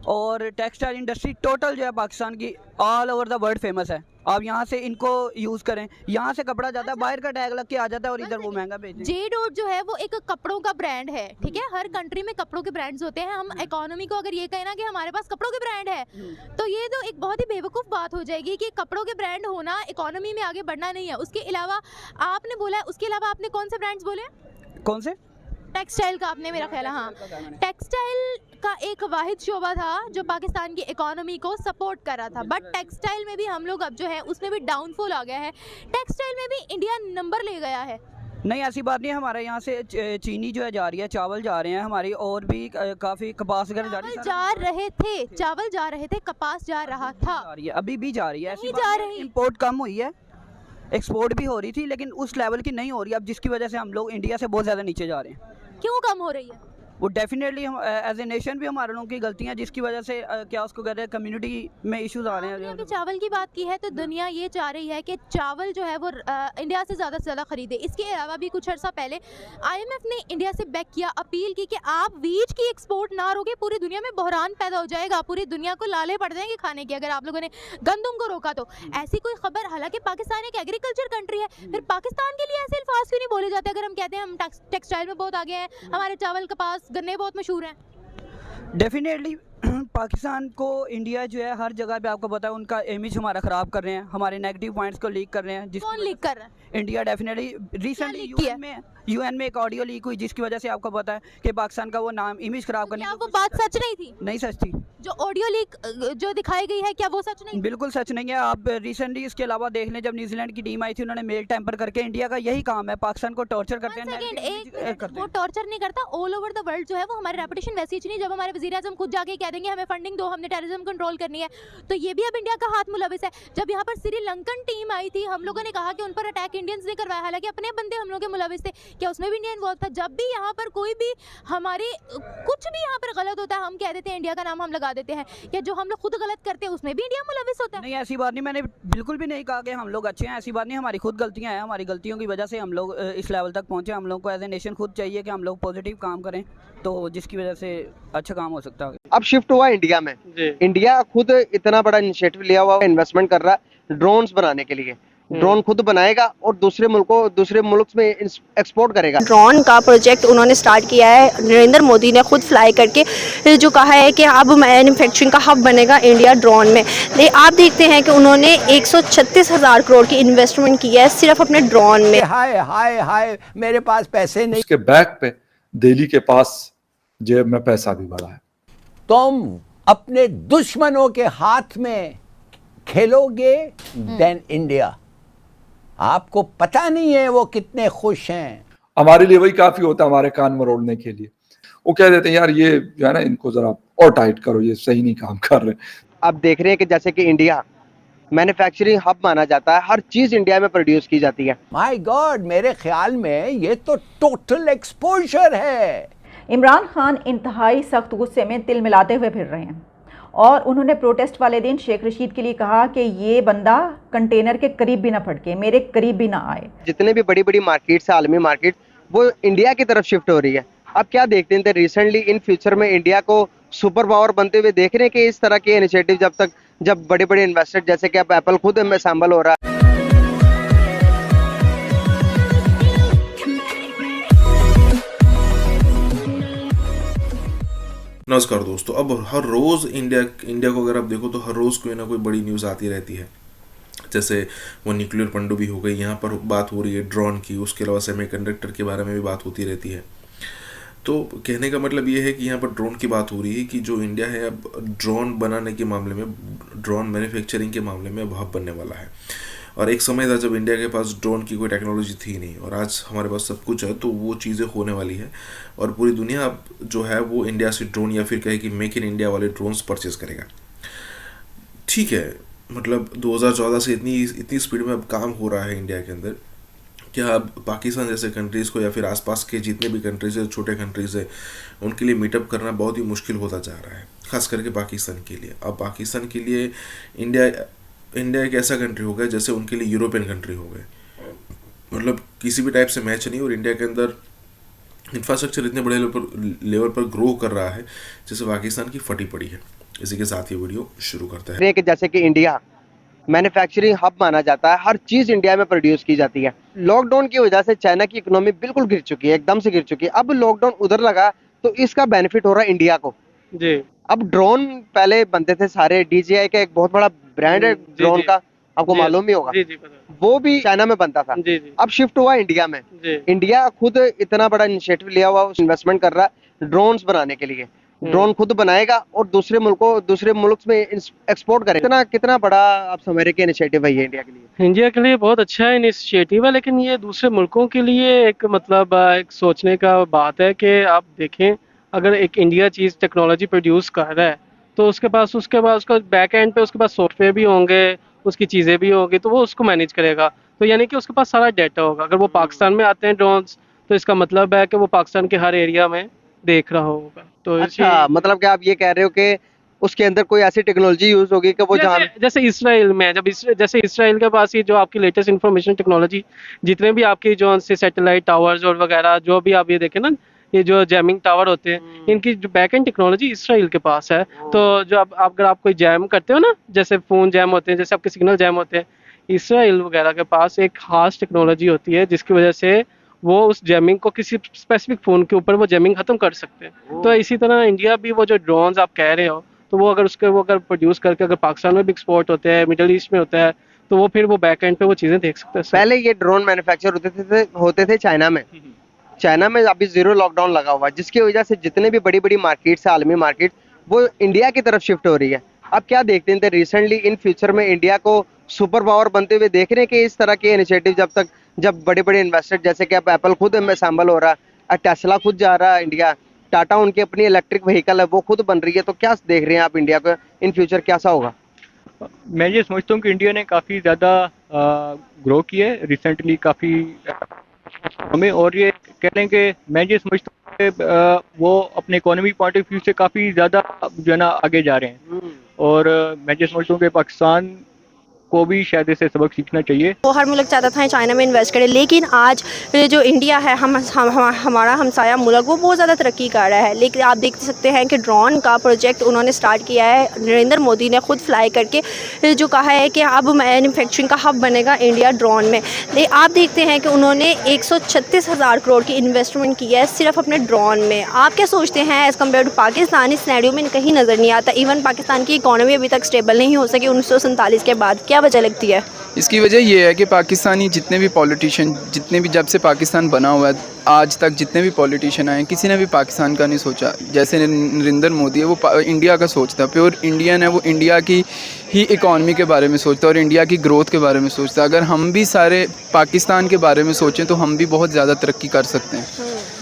और टेक्सटाइल इंडस्ट्री टोटल जो है पाकिस्तान की all over the world famous है। आप यहाँ से इनको यूज़ करें, यहाँ से कपड़ा जाता है, बाहर का टैग लग के आ जाता है और इधर वो महंगा बेचते हैं। J.Dot जो है वो एक कपड़ों का ब्रांड है, ठीक है। हर कंट्री में कपड़ों के ब्रांड्स होते हैं। हम इकोनॉमी को अगर ये कहें ना कि हमारे पास कपड़ों के ब्रांड है, तो ये तो एक बहुत ही बेवकूफ़ बात हो जाएगी कि कपड़ों के ब्रांड होना इकोनॉमी में आगे बढ़ना नहीं है। उसके अलावा आपने बोला है, उसके अलावा आपने कौन से ब्रांड्स बोले? कौन से? टेक्सटाइल का आपने, मेरा ख्याल है, हाँ, टेक्सटाइल का एक वाहिद शोबा था जो पाकिस्तान की इकोनॉमी को सपोर्ट कर रहा था। बट टेक्सटाइल में भी हम लोग अब जो है उसमें भी डाउनफॉल आ गया है। टेक्सटाइल में भी इंडिया नंबर ले गया है। नहीं, ऐसी बात नहीं है। हमारे यहाँ से चीनी जो है जा रही है, चावल जा रहे हैं हमारी, और भी काफ़ी कपास वगैरह जा रही है। चावल जा रहे थे, कपास जा रहा था, अभी भी जा रही है। ऐसी जा रही, इम्पोर्ट कम हुई है, एक्सपोर्ट भी हो रही थी, लेकिन उस लेवल की नहीं हो रही अब, जिसकी वजह से हम लोग इंडिया से बहुत ज़्यादा नीचे जा रहे हैं। क्यों कम हो रही है? वो डेफिनेटली हम एज ए नेशन भी हमारे लोगों की गलतियाँ, जिसकी वजह से क्या उसको कहते हैं, कम्युनिटी में इश्यूज आ रहे हैं। अभी चावल की बात की है तो दुनिया ये चाह रही है कि चावल जो है वो इंडिया से ज़्यादा खरीदे। इसके अलावा भी कुछ अर्सा पहले IMF ने इंडिया से बैक किया, अपील की कि आप वीट की एक्सपोर्ट ना रोके, पूरी दुनिया में बहरान पैदा हो जाएगा, पूरी दुनिया को लाले पड़ जाएंगे खाने की अगर आप लोगों ने गंदम को रोका तो। ऐसी कोई खबर, हालांकि पाकिस्तान एक एग्रीकल्चर कंट्री है, फिर पाकिस्तान के लिए ऐसे अल्फाज क्यों नहीं बोले जाते? अगर हम कहते हैं हम टेक्सटाइल में बहुत आगे हैं, हमारे चावल, कपास, गन्ने बहुत मशहूर हैं। डेफिनेटली पाकिस्तान को इंडिया जो है हर जगह पे, आपको पता है, उनका इमेज हमारा ख़राब कर रहे हैं, हमारे नेगेटिव पॉइंट्स को लीक कर रहे हैं। कौन लीक कर रहा है? India definitely. रिसेंटली UN में एक ऑडियो लीक हुई, जिसकी वजह से आपको पता है कि पाकिस्तान का वो नाम, इमेज खराब करने। क्या वो बात सच नहीं थी? नहीं सच थी। जो ऑडियो लीक जो दिखाई गई है, क्या वो सच नहीं? बिल्कुल सच नहीं है। आप रिसेंटली इसके अलावा देख लें, जब न्यूजीलैंड की टीम आई थी, उन्होंने मेल टेम्पर करके, इंडिया का यही काम है, पाकिस्तान को टॉर्चर करते हैं। वो टॉर्चर नहीं करता, ऑल ओवर द वर्ल्ड जो है वो हमारी रेपुटेशन वैसी नहीं। जब हमारे वज़ीर-ए-आज़म खुद जाके कह देंगे हमें फंडिंग दो, हमने टेररिज्म कंट्रोल करनी है, तो ये भी अब इंडिया का हाथ मुलविस है। जब यहाँ पर श्रीलंकन टीम आई थी, हम लोगों ने कहा कि उन पर अटैक इंडियंस ने करवाया, हालांकि अपने बंदे हम लोग के मुलविस थे, क्या उसमें भी इंडिया इन्वॉल्व था? जब भी यहाँ पर कोई भी हमारे कुछ भी यहाँ पर गलत होता है, हम कह देते हैं, इंडिया का नाम हम लगा देते हैं, या जो हम लोग खुद गलत करते हैं उसमें भी इंडिया मुलविस होता है। नहीं, ऐसी बात नहीं, मैंने बिल्कुल भी नहीं कहा कि हम लोग अच्छे हैं, ऐसी बात नहीं। हमारी खुद गलतियां हैं, हमारी गलतियों की वजह से हम लोग इस लेवल तक पहुंचे। हम लोग को एज ए नेशन खुद चाहिए कि हम लोग पॉजिटिव काम करें, तो जिसकी वजह से अच्छा काम हो सकता है। अब शिफ्ट हुआ इंडिया में, इंडिया खुद इतना बड़ा इनिशिएटिव लिया हुआ, इन्वेस्टमेंट कर रहा है ड्रोन्स बनाने के लिए, ड्रोन खुद बनाएगा और दूसरे मुल्क में एक्सपोर्ट करेगा। ड्रोन का प्रोजेक्ट उन्होंने स्टार्ट किया है, नरेंद्र मोदी ने खुद फ्लाई करके जो कहा है कि अब मैन्युफैक्चरिंग का हब बनेगा इंडिया ड्रोन में। आप देखते हैं कि उन्होंने 136,000 करोड़ की इन्वेस्टमेंट की है सिर्फ अपने ड्रोन में। हाय हाय हाय मेरे पास पैसे नहीं। उसके बैक पे दिल्ली के पास जेब में पैसा भी बड़ा है। तुम अपने दुश्मनों के हाथ में खेलोगे देन इंडिया। आपको पता नहीं है वो कितने खुश हैं। हमारे लिए वही काफी होता है हमारे कान मरोड़ने के लिए। वो कह देते हैं यार ये जो है ना इनको जरा और टाइट करो, ये सही नहीं काम कर रहे। अब देख रहे हैं कि जैसे कि इंडिया मैन्युफैक्चरिंग हब माना जाता है, हर चीज इंडिया में प्रोड्यूस की जाती है। माय गॉड, मेरे ख्याल में ये तो टोटल एक्सपोजर है। इमरान खान इंतहाई सख्त गुस्से में तिल मिलाते हुए फिर रहे हैं और उन्होंने प्रोटेस्ट वाले दिन शेख रशीद के लिए कहा कि ये बंदा कंटेनर के करीब भी ना फटके, मेरे करीब भी ना आए। जितने भी बड़ी बड़ी मार्केट्स है, आलमी मार्केट, वो इंडिया की तरफ शिफ्ट हो रही है। अब क्या देखते हैं रिसेंटली इन फ्यूचर में इंडिया को सुपर पावर बनते हुए देख रहे हैं कि इस तरह के इनिशिएटिव जब बड़े बड़े इन्वेस्टर जैसे कि अब एप्पल खुद में शामिल हो रहा है। नमस्कार दोस्तों, अब हर रोज़ इंडिया को अगर आप देखो तो हर रोज़ कोई ना कोई बड़ी न्यूज़ आती रहती है। जैसे वो न्यूक्लियर पनडुब्बी हो गई, यहाँ पर बात हो रही है ड्रोन की, उसके अलावा सेमीकंडक्टर के बारे में भी बात होती रहती है। तो कहने का मतलब ये है कि यहाँ पर ड्रोन की बात हो रही है कि जो इंडिया है अब ड्रोन बनाने के मामले में, ड्रोन मैन्युफैक्चरिंग के मामले में अब हब बनने वाला है। और एक समय था जब इंडिया के पास ड्रोन की कोई टेक्नोलॉजी थी नहीं, और आज हमारे पास सब कुछ है, तो वो चीज़ें होने वाली है और पूरी दुनिया अब जो है वो इंडिया से ड्रोन या फिर कहे कि मेक इन इंडिया वाले ड्रोन्स परचेज करेगा। ठीक है, मतलब 2014 से इतनी स्पीड में अब काम हो रहा है इंडिया के अंदर, क्या अब पाकिस्तान जैसे कंट्रीज़ को या फिर आसपास के जितने भी कंट्रीज़ है, छोटे कंट्रीज़ है, उनके लिए मीटअप करना बहुत ही मुश्किल होता जा रहा है, खास करके पाकिस्तान के लिए। अब पाकिस्तान के लिए इंडिया एक ऐसा कंट्री हो गया जैसे उनके लिए यूरोपियन कंट्री हो गए। मतलब किसी भी टाइप से मैच नहीं, और इंडिया के अंदर इंफ्रास्ट्रक्चर इतने बड़े लेवल पर ग्रो कर रहा है जैसे पाकिस्तान की फटी पड़ी है। इसी के साथ ये वीडियो शुरू करते हैं। जैसे कि इंडिया मैन्युफैक्चरिंग हब माना जाता है, हर चीज इंडिया में प्रोड्यूस की जाती है। लॉकडाउन की वजह से चाइना की इकोनॉमी बिल्कुल गिर चुकी है, एकदम से गिर चुकी है। अब लॉकडाउन उधर लगा तो इसका बेनिफिट हो रहा है इंडिया को जी। अब ड्रोन पहले बनते थे सारे, DJI का एक बहुत बड़ा ब्रांड है ड्रोन का, आपको मालूम ही होगा, वो भी चाइना में बनता था। अब शिफ्ट हुआ इंडिया में। इंडिया खुद इतना बड़ा इनिशिएटिव लिया हुआ, इन्वेस्टमेंट कर रहा है ड्रोन्स बनाने के लिए। ड्रोन खुद बनाएगा और दूसरे मुल्क में एक्सपोर्ट करेगा। कितना बड़ा आप समझ रहे इनिशिएटिव है ये इंडिया के लिए? इंडिया के लिए बहुत अच्छा इनिशिएटिव है, लेकिन ये दूसरे मुल्कों के लिए एक मतलब एक सोचने का बात है कि आप देखें, अगर एक इंडिया चीज़ टेक्नोलॉजी प्रोड्यूस कर रहा है तो उसके पास उसका बैक एंड पे उसके पास सॉफ्टवेयर भी होंगे, उसकी चीज़ें भी होंगी, तो वो उसको मैनेज करेगा। तो यानी कि उसके पास सारा डाटा होगा। अगर वो पाकिस्तान में आते हैं ड्रोन्स, तो इसका मतलब है कि वो पाकिस्तान के हर एरिया में देख रहा होगा। तो अच्छा, मतलब कि आप ये कह रहे हो कि उसके अंदर कोई ऐसी टेक्नोलॉजी यूज होगी कि वो जैसे इसराइल में, जैसे इसराइल के पास ये जो आपकी लेटेस्ट इंफॉर्मेशन टेक्नोलॉजी, जितने भी आपकी जो सैटेलाइट टावर्स और वगैरह जो भी आप ये देखें ना, ये जो जैमिंग टावर होते हैं, इनकी जो बैक एंड टेक्नोलॉजी इसराइल के पास है। तो जो अगर आप कोई जैम करते हो ना, जैसे फोन जैम होते हैं, जैसे आपके सिग्नल जैम होते हैं, इसराइल वगैरह के पास एक खास टेक्नोलॉजी होती है जिसकी वजह से वो उस जैमिंग को किसी स्पेसिफिक फोन के ऊपर वो जैमिंग खत्म कर सकते हैं। तो इसी तरह इंडिया भी वो जो ड्रोन्स आप कह रहे हो, तो वो अगर प्रोड्यूस करके अगर पाकिस्तान में भी एक्सपोर्ट होते हैं, मिडिल ईस्ट में होता है, तो वो फिर वो बैक एंड पे वो चीजें देख सकते हैं। पहले ये ड्रोन मैन्युफैक्चर होते थे चाइना में। चाइना में अभी 0 लॉकडाउन लगा हुआ है, जिसकी वजह से जितने भी बड़ी बड़ी मार्केट्स है, आलमी मार्केट, वो इंडिया की तरफ शिफ्ट हो रही है। अब क्या देखते हैं रिसेंटली इन फ्यूचर में इंडिया को सुपर पावर बनते हुए देख रहे हैं कि इस तरह के इनिशिएटिव जब बड़े बड़े इन्वेस्टर जैसे कि अब एप्पल खुद में शामिल हो रहा है, टेस्ला खुद जा रहा है इंडिया, टाटा उनकी अपनी इलेक्ट्रिक व्हीकल है वो खुद बन रही है। तो क्या देख रहे हैं आप इंडिया को इन फ्यूचर कैसा होगा? मैं ये समझता हूँ कि इंडिया ने काफ़ी ज़्यादा ग्रो किया है रिसेंटली काफ़ी हमें, और ये कह लें कि मैं ये समझता हूँ कि वो अपने इकोनॉमी पॉइंट ऑफ व्यू से काफ़ी ज़्यादा जो है ना आगे जा रहे हैं। और मैं ये समझता हूँ कि पाकिस्तान को भी शायद इससे सबक सीखना चाहिए। वो हर मुल्क चाहता था चाइना में इन्वेस्ट करे, लेकिन आज जो इंडिया है हमारा हमसाया मुल्क, वो बहुत ज़्यादा तरक्की कर रहा है। लेकिन आप देख सकते हैं कि ड्रोन का प्रोजेक्ट उन्होंने स्टार्ट किया है, नरेंद्र मोदी ने खुद फ्लाई करके जो कहा है कि अब मैन्युफैक्चरिंग का हब बनेगा इंडिया ड्रोन में। लेकिन आप देखते हैं कि उन्होंने 136,000 करोड़ की इन्वेस्टमेंट की है सिर्फ अपने ड्रोन में। आप क्या सोचते हैं एज़ कम्पेयर टू पाकिस्तान? इस सिनेरियो में कहीं नज़र नहीं आता। इवन पाकिस्तान की इकॉनमी अभी तक स्टेबल नहीं हो सकी 1947 के बाद। क्या वजह लगती है? इसकी वजह ये है कि पाकिस्तानी जितने भी पॉलिटिशियन, जितने भी जब से पाकिस्तान बना हुआ है आज तक जितने भी पॉलिटिशियन आए, किसी ने भी पाकिस्तान का नहीं सोचा। जैसे नरेंद्र मोदी है, वो इंडिया का सोचता है, प्योर इंडियन है, वो इंडिया की ही इकॉनमी के बारे में सोचता है और इंडिया की ग्रोथ के बारे में सोचता है। अगर हम भी सारे पाकिस्तान के बारे में सोचें तो हम भी बहुत ज़्यादा तरक्की कर सकते हैं।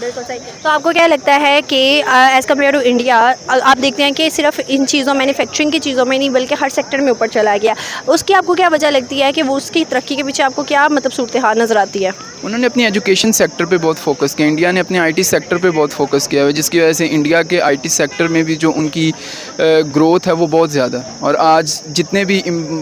बिल्कुल सही। तो आपको क्या लगता है कि एज़ कम्पेयर टू इंडिया, आप देखते हैं कि सिर्फ इन चीज़ों, मैन्युफैक्चरिंग की चीज़ों में नहीं बल्कि हर सेक्टर में ऊपर चला गया, उसकी आपको क्या वजह लगती है कि वो उसकी तरक्की के पीछे आपको क्या मतलब सूरत हाल नज़र आती है? उन्होंने अपनी एजुकेशन सेक्टर पे बहुत फोकस किया, इंडिया ने अपने आईटी सेक्टर पे बहुत फोकस किया है, जिसकी वजह से इंडिया के आईटी सेक्टर में भी जो उनकी ग्रोथ है वो बहुत ज़्यादा। और आज जितने भी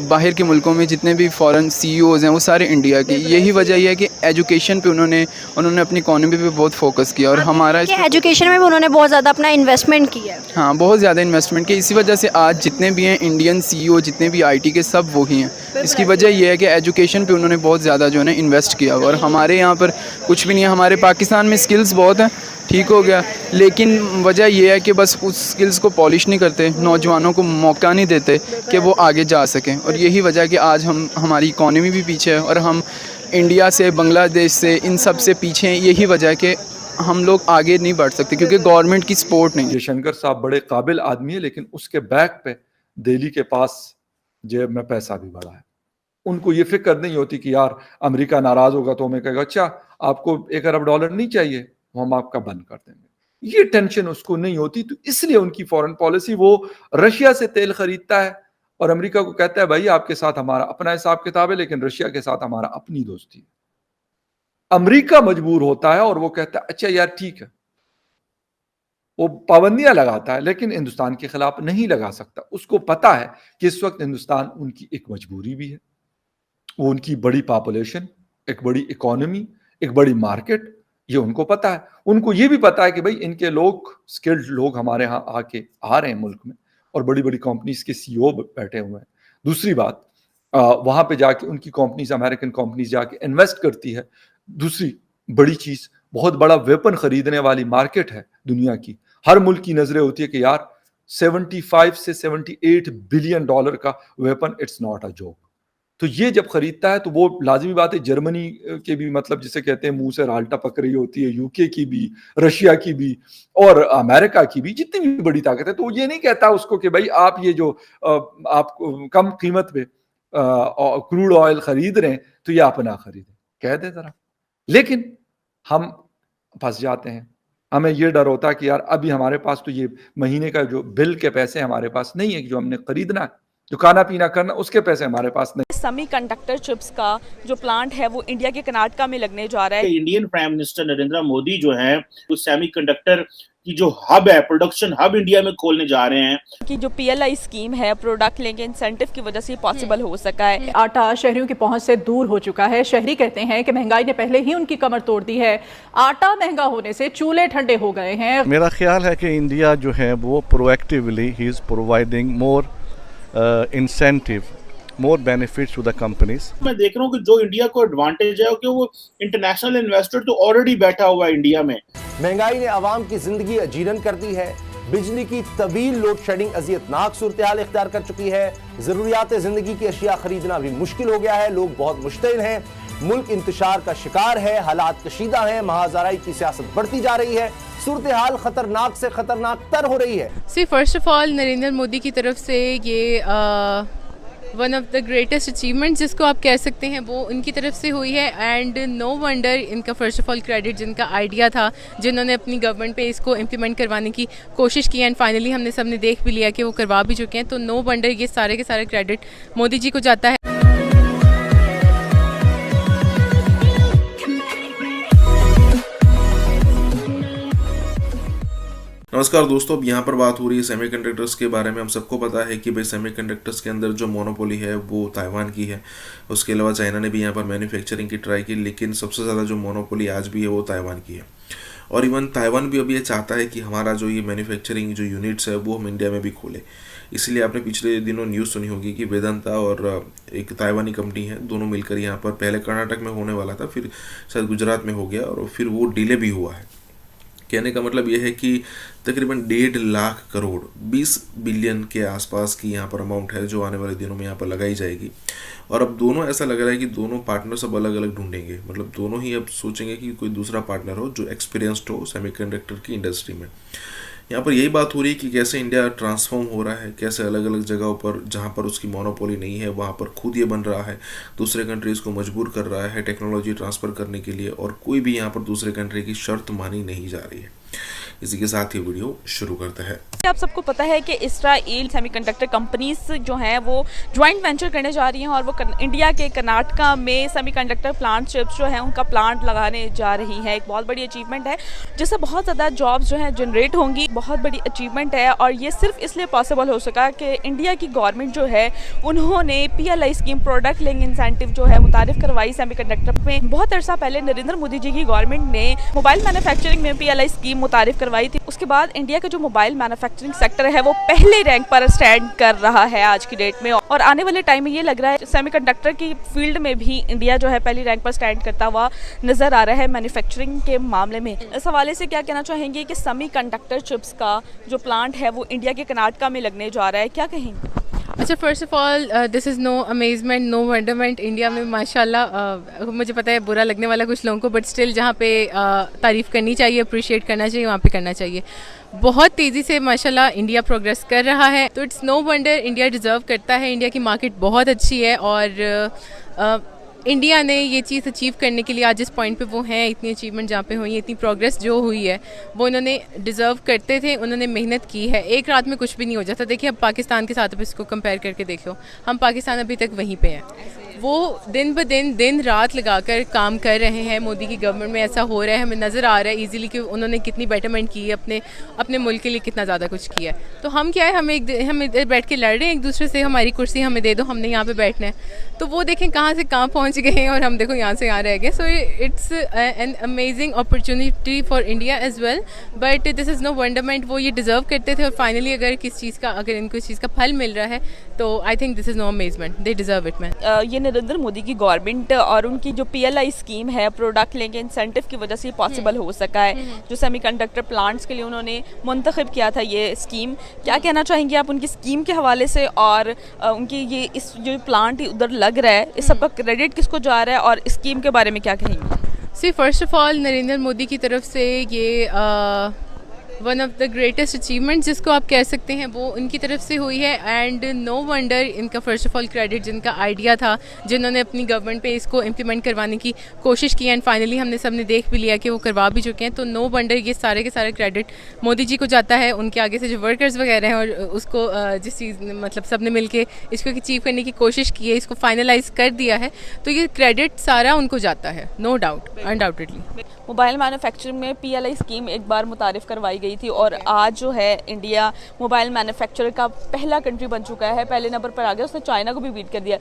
बाहर के मुल्कों में जितने भी फॉरेन CEOs हैं वो सारे इंडिया के। यही वजह यह है कि एजुकेशन पे उन्होंने अपनी इकॉनमी पे बहुत फोकस किया और हमारा एजुकेशन में भी उन्होंने बहुत ज़्यादा अपना इन्वेस्टमेंट किया है। हाँ, बहुत ज़्यादा इन्वेस्टमेंट किया। इसी वजह से आज जितने भी हैं इंडियन CEO, जितने भी IT के, सब वही हैं। इसकी वजह यह है कि एजुकेशन पे उन्होंने बहुत ज़्यादा जो है ना इन्वेस्ट किया। और हमारे यहाँ पर कुछ भी नहीं है। हमारे पाकिस्तान में स्किल्स बहुत हैं, ठीक हो गया, लेकिन वजह यह है कि बस उस स्किल्स को पॉलिश नहीं करते, नौजवानों को मौका नहीं देते कि वो आगे जा सकें। और यही वजह है कि आज हमारी इकॉनमी भी पीछे है और हम इंडिया से, बांग्लादेश से, इन सब से पीछे हैं। यही वजह है कि हम लोग आगे नहीं बढ़ सकते क्योंकि गवर्नमेंट की सपोर्ट नहीं है। जयशंकर साहब बड़े काबिल आदमी है, लेकिन उसके बैक पे दिल्ली के पास जेब में पैसा भी बड़ा है। उनको ये फिक्र नहीं होती कि यार अमेरिका नाराज होगा तो हमें कहेगा अच्छा आपको $1 अरब नहीं चाहिए, हम आपका बंद कर देंगे। ये टेंशन उसको नहीं होती। तो इसलिए उनकी फॉरेन पॉलिसी, वो रशिया से तेल खरीदता है और अमेरिका को कहता है भाई आपके साथ हमारा अपना हिसाब किताब है, लेकिन रशिया के साथ हमारा अपनी दोस्ती है। अमेरिका मजबूर होता है और वो कहता है अच्छा यार ठीक है, वो पाबंदियां लगाता है लेकिन हिंदुस्तान के खिलाफ नहीं लगा सकता। उसको पता है कि इस वक्त हिंदुस्तान उनकी एक मजबूरी भी है। वो उनकी बड़ी पॉपुलेशन, एक बड़ी इकोनॉमी, एक बड़ी मार्केट, ये उनको पता है। उनको ये भी पता है कि भाई इनके लोग, स्किल्ड लोग हमारे यहाँ आके आ रहे हैं मुल्क में और बड़ी बड़ी कंपनीज के CEO बैठे हुए हैं। दूसरी बात, वहां पे जाके उनकी कंपनीज, अमेरिकन कंपनीज जाके इन्वेस्ट करती है। दूसरी बड़ी चीज, बहुत बड़ा वेपन खरीदने वाली मार्केट है दुनिया की। हर मुल्क की नजरें होती है कि यार 75 से 78 बिलियन डॉलर का weapon, it's not a joke. तो ये जब खरीदता है तो वो लाजिमी बात है, जर्मनी के भी, मतलब जिसे कहते हैं मुंह से राल्टा पक रही होती है, यूके की भी, रशिया की भी और अमेरिका की भी, जितनी भी बड़ी ताकत है। तो ये नहीं कहता उसको कि भाई आप ये जो आप कम कीमत पे क्रूड ऑयल खरीद रहे हैं तो ये आप ना खरीदें, कह दे जरा। लेकिन हम फंस जाते हैं। हमें ये डर होता है कि यार अभी हमारे पास तो ये महीने का जो बिल के पैसे हमारे पास नहीं है, जो हमने खरीदना है, जो खाना पीना करना, उसके पैसे हमारे पास नहीं। सेमीकंडक्टर चिप्स का जो प्लांट है वो इंडिया के कर्नाटका में लगने जा रहा है। Indian prime minister Narendra Modi जो है वो सेमीकंडक्टर की जो हब है, प्रोडक्शन हब इंडिया में खोलने जा रहे हैं। कि जो PLI स्कीम है, प्रोडक्ट लेंगे इंसेंटिव की वजह से पॉसिबल हो सका है। आटा शहरियों की पहुंच से दूर हो चुका है। शहरी कहते हैं कि महंगाई ने पहले ही उनकी कमर तोड़ दी है। आटा महंगा होने से चूल्हे ठंडे हो गए हैं। मेरा ख्याल है कि इंडिया जो है वो प्रोएक्टिवली ही is providing more incentive, more benefits to the companies. मैं देख रहा हूँ कि जो इंडिया को एडवांटेज है कि वो इंटरनेशनल इन्वेस्टर तो ऑलरेडी बैठा हुआ है इंडिया में। महंगाई ने आवाम की जिंदगी अजीरन कर दी है। बिजली की तवील लोड शेडिंग अजियतनाक सूरत हाल इख्तियार कर चुकी है। जरूरियात जिंदगी की अशिया खरीदना भी मुश्किल हो गया है। लोग बहुत मुश्तिल हैं। मुल्क इंतशार का शिकार है। हालात कशीदा हैं। महाजराई की सियासत बढ़ती जा रही है। सूरत हाल खतरनाक से खतरनाक तर हो रही है। See first of all Narendra Modi की तरफ से ये one of the greatest achievement जिसको आप कह सकते हैं वो उनकी तरफ से हुई है। एंड नो वंडर इनका फर्स्ट ऑफ ऑल क्रेडिट, जिनका आइडिया था, जिन्होंने अपनी गवर्नमेंट पे इसको इम्प्लीमेंट करवाने की कोशिश की एंड फाइनली हमने सबने देख भी लिया कि वो करवा भी चुके हैं। तो नो वंडर ये सारे के सारे क्रेडिट मोदी जी को जाता है। नमस्कार दोस्तों, अब यहाँ पर बात हो रही है सेमीकंडक्टर्स के बारे में। हम सबको पता है कि भाई सेमीकंडक्टर्स के अंदर जो मोनोपोली है वो ताइवान की है। उसके अलावा चाइना ने भी यहाँ पर मैन्युफैक्चरिंग की ट्राई की, लेकिन सबसे ज़्यादा जो मोनोपोली आज भी है वो ताइवान की है। और इवन ताइवान भी अब ये चाहता है कि हमारा जो ये मैन्युफैक्चरिंग जो यूनिट्स है वो हम इंडिया में भी खोलें। इसीलिए आपने पिछले दिनों न्यूज़ सुनी होगी कि वेदांता और एक ताइवानी कंपनी है, दोनों मिलकर यहाँ पर पहले कर्नाटक में होने वाला था, फिर शायद गुजरात में हो गया और फिर वो डिले भी हुआ है। कहने का मतलब यह है कि तकरीबन 1.5 लाख करोड़ 20 बिलियन के आसपास की यहाँ पर अमाउंट है जो आने वाले दिनों में यहाँ पर लगाई जाएगी। और अब दोनों ऐसा लग रहा है कि दोनों पार्टनर सब अलग अलग ढूंढेंगे, मतलब दोनों ही अब सोचेंगे कि कोई दूसरा पार्टनर हो जो एक्सपीरियंस्ड हो सेमीकंडक्टर की इंडस्ट्री में। यहाँ पर यही बात हो रही है कि कैसे इंडिया ट्रांसफॉर्म हो रहा है, कैसे अलग अलग जगहों पर जहाँ पर उसकी मोनोपोली नहीं है वहाँ पर खुद ये बन रहा है, दूसरे कंट्रीज़ को मजबूर कर रहा है टेक्नोलॉजी ट्रांसफ़र करने के लिए, और कोई भी यहाँ पर दूसरे कंट्री की शर्त मानी नहीं जा रही है। इसी के साथ ये वीडियो शुरू करते हैं। आप सबको पता है कि इस्राइल सेमीकंडक्टर कंपनीज जो हैं वो ज्वाइंट वेंचर करने जा रही हैं और वो इंडिया के कर्नाटका में सेमीकंडक्टर प्लांट चिप्स जो है उनका प्लांट लगाने जा रही हैं। एक बहुत बड़ी अचीवमेंट है जिससे बहुत ज़्यादा जॉब्स जो हैं जनरेट होंगी। बहुत बड़ी अचीवमेंट है और ये सिर्फ इसलिए पॉसिबल हो सका कि इंडिया की गवर्नमेंट जो है उन्होंने PLI scheme, product link incentive जो है मुतारिफ करवाई सेमीकंडक्टर में। बहुत अरसा पहले नरेंद्र मोदी जी की गवर्नमेंट ने मोबाइल मैन्युफैक्चरिंग में PLI स्कीम मुतारिफ करवाई थी। उसके बाद इंडिया का जो मोबाइल मैन्युफैक्चरिंग सेक्टर है वो पहले रैंक पर स्टैंड कर रहा है आज की डेट में, और आने वाले टाइम में ये लग रहा है सेमीकंडक्टर की फील्ड में भी इंडिया जो है पहली रैंक पर स्टैंड करता हुआ नजर आ रहा है मैन्युफैक्चरिंग के मामले में। इस हवाले से क्या कहना चाहेंगे कि सेमीकंडक्टर चिप्स का जो प्लांट है वो इंडिया के कर्नाटका में लगने जा रहा है, क्या कहेंगे? अच्छा, first of all this is no amazement, no wonderment. India में माशाल्लाह मुझे पता है बुरा लगने वाला कुछ लोगों को, बट स्टिल जहाँ पे तारीफ़ करनी चाहिए, अप्रिशिएट करना चाहिए, वहाँ पे करना चाहिए। बहुत तेज़ी से माशाल्लाह इंडिया प्रोग्रेस कर रहा है, तो it's no wonder India deserve करता है। इंडिया की मार्केट बहुत अच्छी है और इंडिया ने ये चीज़ अचीव करने के लिए आज जिस पॉइंट पे वो हैं, इतनी अचीवमेंट जहाँ पे हुई है, इतनी प्रोग्रेस जो हुई है, वो उन्होंने डिज़र्व करते थे, उन्होंने मेहनत की है। एक रात में कुछ भी नहीं हो जाता। देखिए अब पाकिस्तान के साथ अब इसको कंपेयर करके देख लो, हम पाकिस्तान अभी तक वहीं पे हैं। वो दिन ब दिन दिन रात लगाकर काम कर रहे हैं। मोदी की गवर्नमेंट में ऐसा हो रहा है, हमें नज़र आ रहा है ईजिली कि उन्होंने कितनी बेटरमेंट की है, अपने मुल्क के लिए कितना ज़्यादा कुछ किया है। तो हम क्या है, हम इधर बैठ के लड़ रहे हैं एक दूसरे से, हमारी कुर्सी हमें दे दो, हमने यहाँ पे बैठना है। तो वो देखें कहाँ से कहाँ पहुँच गए हैं और हम देखो यहाँ से यहाँ रह गए। So it's an amazing opportunity for India as well, but this is no wonderment. वो ये डिज़र्व करते थे और फाइनली अगर इनको इस चीज़ का फल मिल रहा है तो I think this is no amazement, they deserve it man. ये नरेंद्र मोदी की गवर्नमेंट और उनकी जो PLI स्कीम है, प्रोडक्ट लिंक इंसेंटिव की वजह से पॉसिबल हो सका है, जो सेमीकंडक्टर प्लांट्स के लिए उन्होंने मुंतखब किया था ये स्कीम। क्या कहना चाहेंगे आप उनकी स्कीम के हवाले से, और उनकी ये इस जो प्लांट उधर लग रहा है इस सबका क्रेडिट किसको जा रहा है, और स्कीम के बारे में क्या कहेंगे? See first of all Narendra Modi की तरफ से ये one of the greatest achievement जिसको आप कह सकते हैं वो उनकी तरफ से हुई है। एंड नो वंडर इनका फर्स्ट ऑफ ऑल क्रेडिट, जिनका आइडिया था, जिन्होंने अपनी गवर्नमेंट पे इसको इम्प्लीमेंट करवाने की कोशिश की, एंड फाइनली हमने सबने देख भी लिया कि वो करवा भी चुके हैं। तो नो वंडर ये सारे के सारे क्रेडिट मोदी जी को जाता है। उनके आगे से जो वर्कर्स वगैरह हैं और उसको जिस चीज़ मतलब सब ने मिल के इसको अचीव करने की कोशिश की है, इसको फाइनलाइज कर दिया है, तो ये क्रेडिट सारा उनको जाता है, no doubt, undoubtedly. Mobile manufacturing में PLI स्कीम एक बार मुतारिफ करवाई गई थी और आज जो है इंडिया मोबाइल मैन्युफैक्चरर का पहला कंट्री बन चुका है, पहले नंबर पर आ गया, उसने चाइना को भी बीट कर दिया।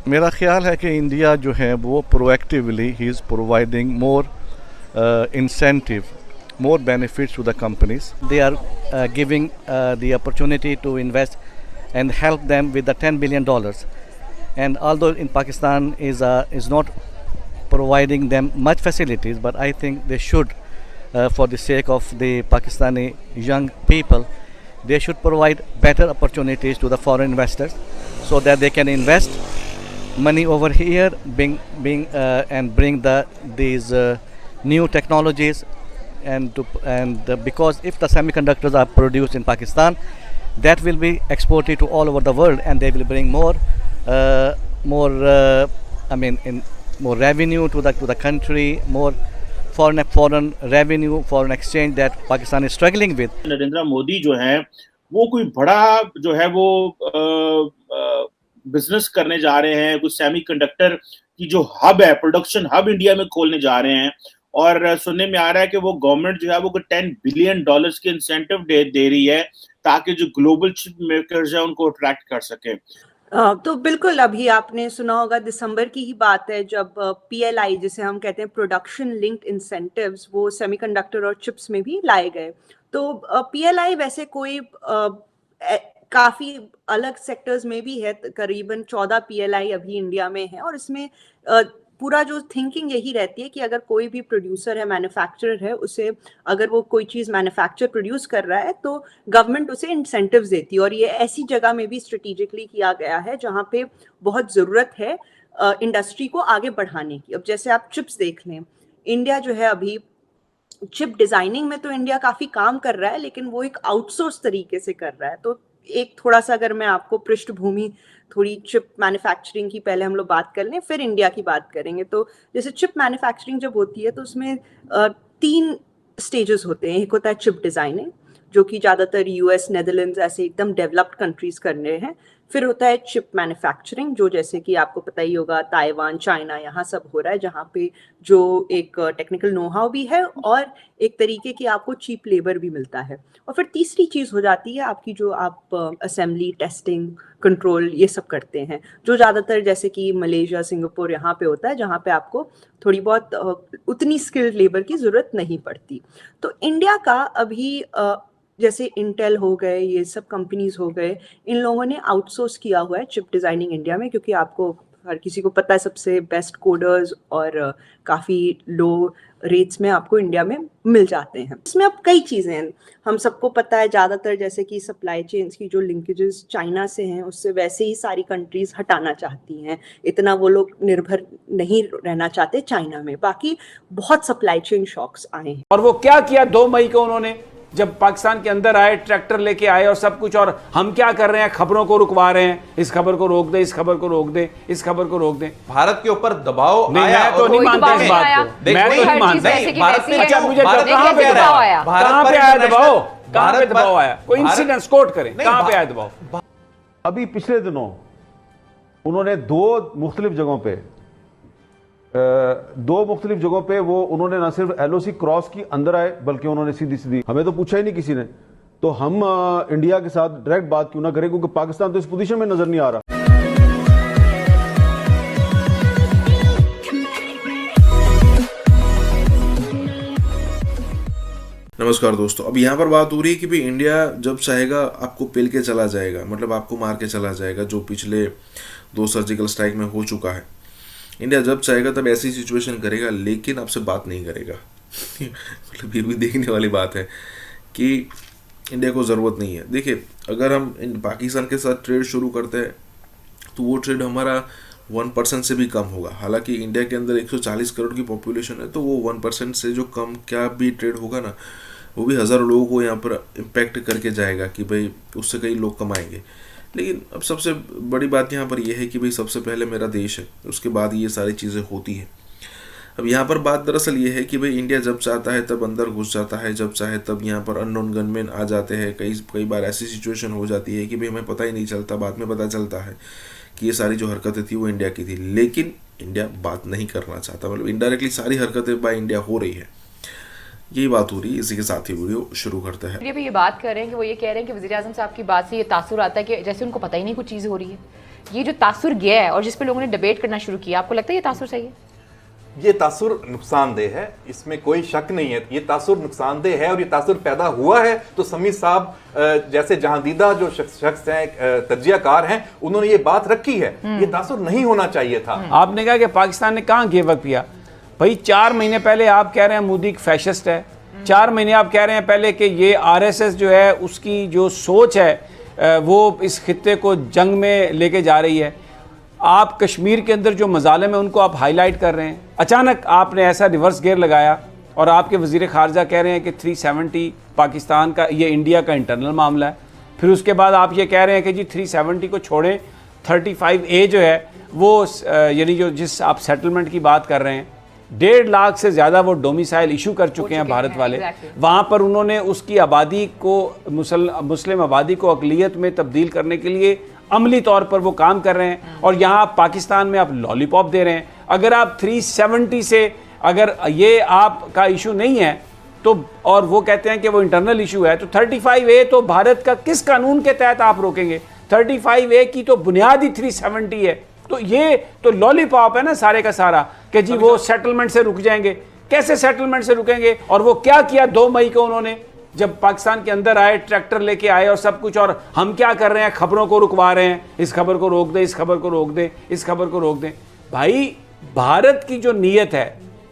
मेरा ख्याल है कि इंडिया जो है वो proactively he is providing more incentive, more benefits to the companies. They are giving the opportunity to invest and help them with the $10 billion. And although in Pakistan is not providing them much facilities, but I think they should, for the sake of the Pakistani young people, they should provide better opportunities to the foreign investors so that they can invest money over here, and bring these new technologies. Because if the semiconductors are produced in Pakistan, that will be exported to all over the world, and they will bring more revenue to the country, more foreign revenue, foreign exchange that Pakistan is struggling with. Narendra Modi जो है वो कोई बड़ा जो है वो business करने जा रहे हैं, कुछ सेमीकंडक्टर की जो हब है, प्रोडक्शन हब इंडिया में खोलने जा रहे हैं, और सुनने में आ रहा है कि वो गवर्नमेंट जो है वो $10 बिलियन के इंसेंटिव दे रही है ताकि जो ग्लोबल चिप मेकर्स है उनको अट्रैक्ट कर सके। तो बिल्कुल, अभी आपने सुना होगा दिसंबर की ही बात है जब PLI जिसे हम कहते हैं प्रोडक्शन लिंक्ड इंसेंटिव्स, वो सेमीकंडक्टर और चिप्स में भी लाए गए। तो PLI वैसे कोई काफी अलग सेक्टर्स में भी है, करीबन 14 PLI अभी इंडिया में है, और इसमें पूरा जो थिंकिंग यही रहती है कि अगर कोई भी प्रोड्यूसर है, मैन्युफैक्चरर है, उसे अगर वो कोई चीज़ मैन्युफैक्चर प्रोड्यूस कर रहा है तो गवर्नमेंट उसे इंसेंटिव्स देती है, और ये ऐसी जगह में भी स्ट्रेटेजिकली किया गया है जहाँ पे बहुत ज़रूरत है इंडस्ट्री को आगे बढ़ाने की। अब जैसे आप चिप्स देख लें, इंडिया जो है अभी चिप डिज़ाइनिंग में तो इंडिया काफ़ी काम कर रहा है, लेकिन वो एक आउटसोर्स तरीके से कर रहा है। तो एक थोड़ा सा अगर मैं आपको पृष्ठभूमि थोड़ी चिप मैन्युफैक्चरिंग की पहले हम लोग बात कर लें, फिर इंडिया की बात करेंगे। तो जैसे चिप मैन्युफैक्चरिंग जब होती है तो उसमें 3 स्टेजेस होते हैं। एक होता है चिप डिज़ाइनिंग, जो कि ज़्यादातर US, नेदरलैंड्स ऐसे एकदम डेवलप्ड कंट्रीज़ कर रहे हैं। फिर होता है चिप मैन्युफैक्चरिंग, जो जैसे कि आपको पता ही होगा ताइवान, चाइना, यहाँ सब हो रहा है, जहाँ पे जो एक टेक्निकल नो हाउ भी है और एक तरीके की आपको चीप लेबर भी मिलता है। और फिर तीसरी चीज़ हो जाती है आपकी, जो आप असेंबली, टेस्टिंग, कंट्रोल ये सब करते हैं, जो ज़्यादातर जैसे कि मलेशिया, सिंगापुर यहाँ पे होता है, जहाँ पे आपको थोड़ी बहुत उतनी स्किल्ड लेबर की ज़रूरत नहीं पड़ती। तो इंडिया का अभी जैसे इंटेल हो गए, ये सब कंपनीज हो गए, इन लोगों ने आउटसोर्स किया हुआ है चिप डिज़ाइनिंग इंडिया में, क्योंकि आपको हर किसी को पता है सबसे बेस्ट कोडर्स और काफ़ी लो रेट्स में आपको इंडिया में मिल जाते हैं। इसमें अब कई चीज़ें हैं, हम सबको पता है ज़्यादातर जैसे कि सप्लाई चेन्स की जो लिंकेजेस चाइना से हैं, उससे वैसे ही सारी कंट्रीज़ हटाना चाहती हैं, इतना वो लोग निर्भर नहीं रहना चाहते चाइना में। बाकी बहुत सप्लाई चेन शॉक्स आए हैं। और वो क्या किया 2 मई को उन्होंने, जब पाकिस्तान के अंदर आए, ट्रैक्टर लेके आए और सब कुछ, और हम क्या कर रहे हैं, खबरों को रुकवा रहे हैं, इस खबर को रोक दे, इस खबर को रोक दे, इस खबर को रोक दे। भारत के ऊपर दबाव नहीं, आया, मैं तो नहीं मानता इस बात को, मैं तो नहीं मानता। अच्छा, मुझे कहाँ पे दबाव आया, कहाँ पे आया दबाव, कहाँ पे दबाव आया, कोई इंसिडेंट कोट करें, कहाँ पे आया दबाव? अभी पिछले दिनों उन्होंने 2 मुख्तलिफ जगहों पे वो उन्होंने ना सिर्फ LOC क्रॉस की अंदर आए, बल्कि उन्होंने सीधी हमें तो पूछा ही नहीं किसी ने, तो हम इंडिया के साथ डायरेक्ट बात क्यों ना करें, क्योंकि पाकिस्तान तो इस पोजीशन में नजर नहीं आ रहा। नमस्कार दोस्तों, अब यहाँ पर बात हो रही है कि भाई इंडिया जब चाहेगा आपको पेल के चला जाएगा, मतलब आपको मार के चला जाएगा, जो पिछले 2 सर्जिकल स्ट्राइक में हो चुका है। इंडिया जब चाहेगा तब ऐसी सिचुएशन करेगा, लेकिन आपसे बात नहीं करेगा। मतलब ये भी देखने वाली बात है कि इंडिया को ज़रूरत नहीं है। देखिए, अगर हम पाकिस्तान के साथ ट्रेड शुरू करते हैं तो वो ट्रेड हमारा 1% से भी कम होगा। हालांकि इंडिया के अंदर 140 करोड़ की पॉपुलेशन है, तो वो 1% से जो कम क्या भी ट्रेड होगा ना, वो भी हज़ारों लोगों को यहाँ पर इम्पेक्ट करके जाएगा कि भाई उससे कई लोग कमाएंगे। लेकिन अब सबसे बड़ी बात यहाँ पर यह है कि भाई सबसे पहले मेरा देश है, उसके बाद ये सारी चीज़ें होती हैं। अब यहाँ पर बात दरअसल ये है कि भाई इंडिया जब चाहता है तब अंदर घुस जाता है, जब चाहे तब यहाँ पर अननोन गनमैन आ जाते हैं। कई बार ऐसी सिचुएशन हो जाती है कि भाई हमें पता ही नहीं चलता, बाद में पता चलता है कि ये सारी जो हरकतें थी वो इंडिया की थी, लेकिन इंडिया बात नहीं करना चाहता। मतलब इनडायरेक्टली सारी हरकतें बाय इंडिया हो रही है, यही बात हो रही है। इसी के साथ ही वीडियो शुरू करते हैं। ये बात कर रहे हैं कि वो ये कह रहे हैं कि वज़ीर-ए-आज़म साहब की बात से ये तासुर आता है कि जैसे उनको पता ही नहीं कुछ चीज़ हो रही है। ये जो तासुर गया है और जिस पे लोगों ने डिबेट करना शुरू किया, आपको लगता है ये तासुर सही है? ये तासुर नुकसानदेह है, इसमें कोई शक नहीं है। ये तासुर नुकसानदेह है और ये तासुर पैदा हुआ है तो समी साहब जैसे जहांदीदा जो शख्स हैं, तज्जियाकार हैं, उन्होंने ये बात रखी है। ये तासुर नहीं होना चाहिए था। आपने कहा कि पाकिस्तान ने कहाँ गिव अप किया? भाई 4 महीने पहले आप कह रहे हैं मोदी एक फैशिस्ट है, 4 महीने आप कह रहे हैं पहले कि ये RSS जो है उसकी जो सोच है वो इस खित्ते को जंग में लेके जा रही है। आप कश्मीर के अंदर जो मजालिम है उनको आप हाईलाइट कर रहे हैं। अचानक आपने ऐसा रिवर्स गियर लगाया और आपके वज़ीर ख़ारजा कह रहे हैं कि 370 पाकिस्तान का, ये इंडिया का इंटरनल मामला है। फिर उसके बाद आप ये कह रहे हैं कि जी 370 को छोड़ें, 35A जो है वो यानी जो जिस आप सेटलमेंट की बात कर रहे हैं, 1.5 लाख से ज़्यादा वो डोमिसाइल इशू कर चुके हैं भारत वाले। वहाँ पर उन्होंने उसकी आबादी को, मुस्लिम आबादी को अक़लियत में तब्दील करने के लिए अमली तौर पर वो काम कर रहे हैं। और यहाँ पाकिस्तान में आप लॉलीपॉप दे रहे हैं। अगर आप 370 से अगर ये आपका इशू नहीं है तो, और वो कहते हैं कि वो इंटरनल इशू है, तो 35A तो भारत का किस कानून के तहत आप रोकेंगे? 35A की तो बुनियाद ही 370 है। तो ये तो लॉलीपॉप है ना सारे का सारा कि जी वो सेटलमेंट से रुक जाएंगे। कैसे सेटलमेंट से रुकेंगे? और वो क्या किया 2 मई को उन्होंने, जब पाकिस्तान के अंदर आए, ट्रैक्टर लेके आए और सब कुछ, और हम क्या कर रहे हैं? खबरों को रुकवा रहे हैं, इस खबर को रोक दें, इस खबर को रोक दें, इस खबर को रोक दें। भाई भारत की जो नीयत है,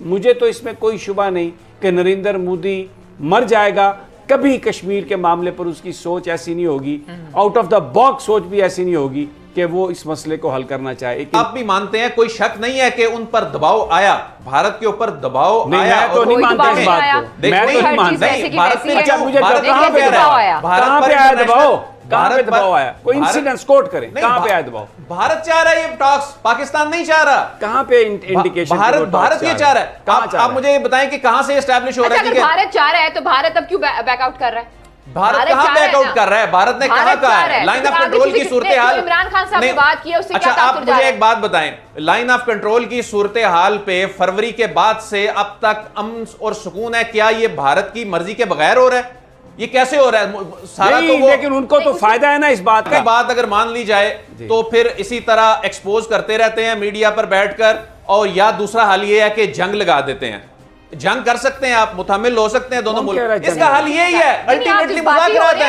मुझे तो इसमें कोई शुबा नहीं कि नरेंद्र मोदी मर जाएगा, कभी कश्मीर के मामले पर उसकी सोच ऐसी नहीं होगी, आउट ऑफ द बॉक्स सोच भी ऐसी नहीं होगी कि वो इस मसले को हल करना चाहे। आप भी मानते हैं, कोई शक नहीं है कि उन पर दबाव आया, भारत के ऊपर दबाव नहीं, आया? मैं तो नहीं मानता इस बात को, मैं तो नहीं मानता। भारत में मुझे कहां पे दबाव आया? कहां पे आया दबाव? कहां पे दबाव आया? कोई इंसिडेंट्स कोट करें, कहां पे आया दबाव? भारत चाह रहा है ये टॉक्स, पाकिस्तान नहीं चाह रहा। कहां पे इंडिकेशन? भारत ये चाह रहा है। आप मुझे ये बताएं कि कहां से एस्टैब्लिश हो रहा है? अगर भारत चाह रहा है तो भारत अब क्यों बैकआउट कर रहा है? भारत कहां बैकआउट कर रहा है? भारत ने कहां कहा है? लाइन ऑफ कंट्रोल की सूरत हाल, इमरान खान साहब ने बात की, उससे अच्छा आप मुझे एक बात बताएं, लाइन ऑफ कंट्रोल की सूरत हाल पे फरवरी के बाद से अब तक अमन और सुकून है क्या? ये भारत की मर्जी के बगैर हो रहा है? ये कैसे हो रहा है? सारा तो वो, लेकिन उनको तो फायदा है ना इस बात का। बात अगर मान ली जाए तो फिर इसी तरह एक्सपोज करते रहते हैं मीडिया पर बैठकर, और या दूसरा हाल ये है कि जंग लगा देते हैं। जंग कर सकते हैं आप, मुतामिल हो सकते हैं दोनों मुल्क, इसका हल यही है। अल्टीमेटली मुज़ाकरात है,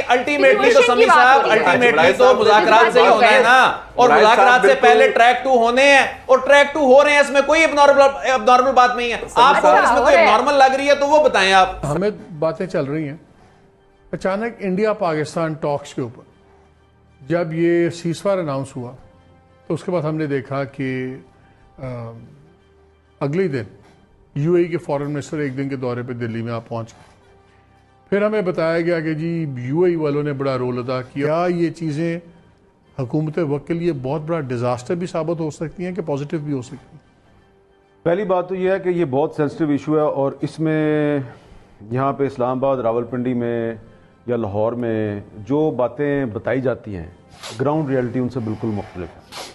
अल्टीमेटली तो समी साहब, अल्टीमेटली तो मुज़ाकरात से ही होना है ना, और मुज़ाकरात से पहले ट्रैक 2 होने हैं, और ट्रैक 2 हो रहे हैं, इसमें कोई एब्नॉर्मल बात नहीं है। आपको इसमें कोई एब्नॉर्मल लग रही है तो वो बताएं आप। हमें बातें चल रही हैं, अचानक इंडिया पाकिस्तान टॉक्स के ऊपर जब ये सीज़फायर अनाउंस हुआ तो उसके बाद हमने देखा कि अगले दिन यूएई के फॉरेन मिनिस्टर एक दिन के दौरे पे दिल्ली में आप पहुंच गए। फिर हमें बताया गया कि जी यूएई वालों ने बड़ा रोल अदा किया। ये चीज़ें हुकूमत वक्त के लिए बहुत बड़ा डिज़ास्टर भी साबित हो सकती हैं कि पॉजिटिव भी हो सकती हैं। पहली बात तो यह है कि ये बहुत सेंसिटिव इशू है, और इसमें यहाँ पे इस्लामाबाद, रावलपिंडी में या लाहौर में जो बातें बताई जाती हैं, ग्राउंड रियलिटी उनसे बिल्कुल मुख्तलिफ है।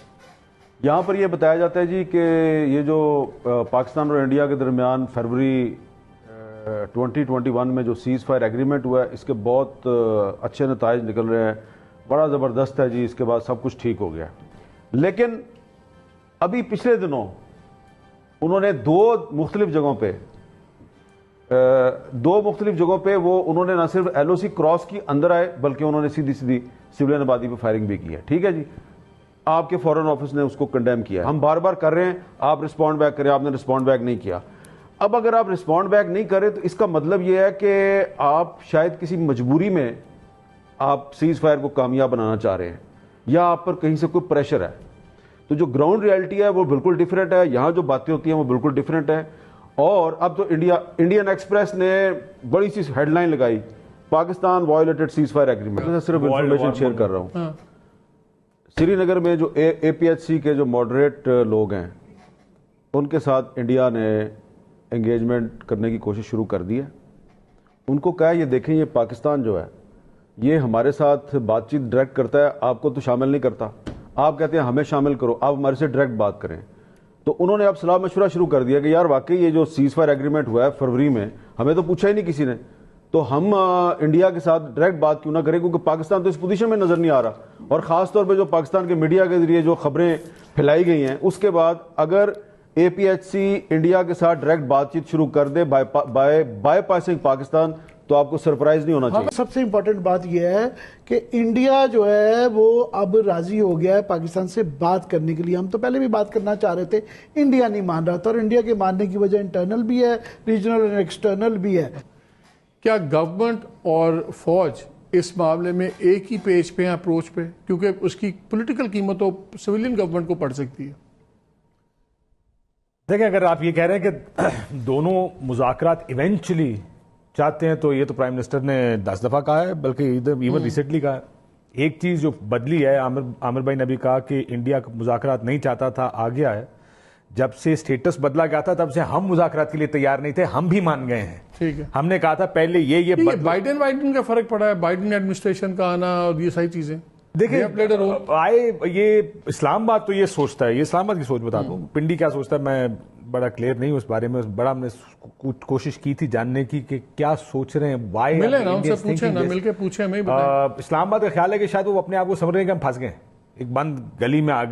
यहाँ पर यह बताया जाता है जी कि ये जो पाकिस्तान और इंडिया के दरमियान फरवरी 2021 में जो सीज़ फायर एग्रीमेंट हुआ है, इसके बहुत अच्छे नताइज निकल रहे हैं, बड़ा ज़बरदस्त है जी, इसके बाद सब कुछ ठीक हो गया। लेकिन अभी पिछले दिनों उन्होंने दो मुख्तलिफ जगहों पे वो उन्होंने ना सिर्फ LOC क्रॉस की अंदर आए, बल्कि उन्होंने सीधी सिविलियन आबादी पर फायरिंग भी की है। ठीक है जी, आपके फॉरेन ऑफिस ने उसको कंडेम किया। हम बार बार कर रहे हैं, आप रिस्पॉन्ड बैक करें, आपने रिस्पॉन्ड बैक नहीं किया। अब अगर आप रिस्पॉन्ड बैक नहीं करें तो इसका मतलब यह है कि आप शायद किसी मजबूरी में आप सीज़ फायर को कामयाब बनाना चाह रहे हैं, या आप पर कहीं से कोई प्रेशर है। तो जो ग्राउंड रियलिटी है वो बिल्कुल डिफरेंट है, यहाँ जो बातें होती हैं वो बिल्कुल डिफरेंट है। और अब तो इंडियन एक्सप्रेस ने बड़ी सी हेडलाइन लगाई, Pakistan violated seize fire agreement. मैं सिर्फ इंफॉर्मेशन शेयर कर रहा हूँ। श्रीनगर में जो APHC के जो मॉडरेट लोग हैं, उनके साथ इंडिया ने एंगेजमेंट करने की कोशिश शुरू कर दी है। उनको कहा ये देखें, ये पाकिस्तान जो है ये हमारे साथ बातचीत डायरेक्ट करता है, आपको तो शामिल नहीं करता। आप कहते हैं हमें शामिल करो, आप हमारे से डायरेक्ट बात करें। तो उन्होंने अब सलाह मशवरा शुरू कर दिया कि यार वाकई ये जो सीज़ फायर एग्रीमेंट हुआ है फरवरी में, हमें तो पूछा ही नहीं किसी ने, तो हम इंडिया के साथ डायरेक्ट बात क्यों ना करें, क्योंकि पाकिस्तान तो इस पोजीशन में नजर नहीं आ रहा। और ख़ास तौर पे जो पाकिस्तान के मीडिया के जरिए जो खबरें फैलाई गई हैं, उसके बाद अगर APHC इंडिया के साथ डायरेक्ट बातचीत शुरू कर दे बायपासिंग पाकिस्तान, तो आपको सरप्राइज नहीं होना चाहिए। सबसे इंपॉर्टेंट बात यह है कि इंडिया जो है वो अब राजी हो गया है पाकिस्तान से बात करने के लिए। हम तो पहले भी बात करना चाह रहे थे, इंडिया नहीं मान रहा था, और इंडिया के मानने की वजह इंटरनल भी है, रीजनल और एक्सटर्नल भी है। क्या गवर्नमेंट और फौज इस मामले में एक ही पेज पे हैं, अप्रोच पे? क्योंकि उसकी पॉलिटिकल कीमत तो सिविलियन गवर्नमेंट को पड़ सकती है। देखिए, अगर आप ये कह रहे हैं कि दोनों मुज़ाकरात इवेंचुअली चाहते हैं, तो ये तो प्राइम मिनिस्टर ने 10 दफ़ा कहा है, बल्कि इवन रिसेंटली कहा। एक चीज़ जो बदली है, आमिर भाई ने भी कहा कि इंडिया मुज़ाकरात नहीं चाहता था, आ गया है। जब से स्टेटस बदला गया था तब से हम मुज़ाकरात के लिए तैयार नहीं थे, हम भी मान गए हैं। ठीक है, हमने कहा था पहले ये बाइडेन का फर्क पड़ा है, बाइडेन एडमिनिस्ट्रेशन का आना और ये सारी चीजें। देखिए ये इस्लामाबाद तो ये सोचता है, ये इस्लामाबाद की सोच बता दूं, पिंडी क्या सोचता है मैं बड़ा क्लियर नहीं उस बारे में, बड़ा हमने कोशिश की थी जानने की कि क्या सोच रहे हैं, वाई मिले ना उनसे पूछे ना, मिलके पूछे, हमें इस्लामाबाद का ख्याल है कि शायद वो अपने आप को समझ रहे हैं कि हम फंस गए, एक बंद गली में आ गए।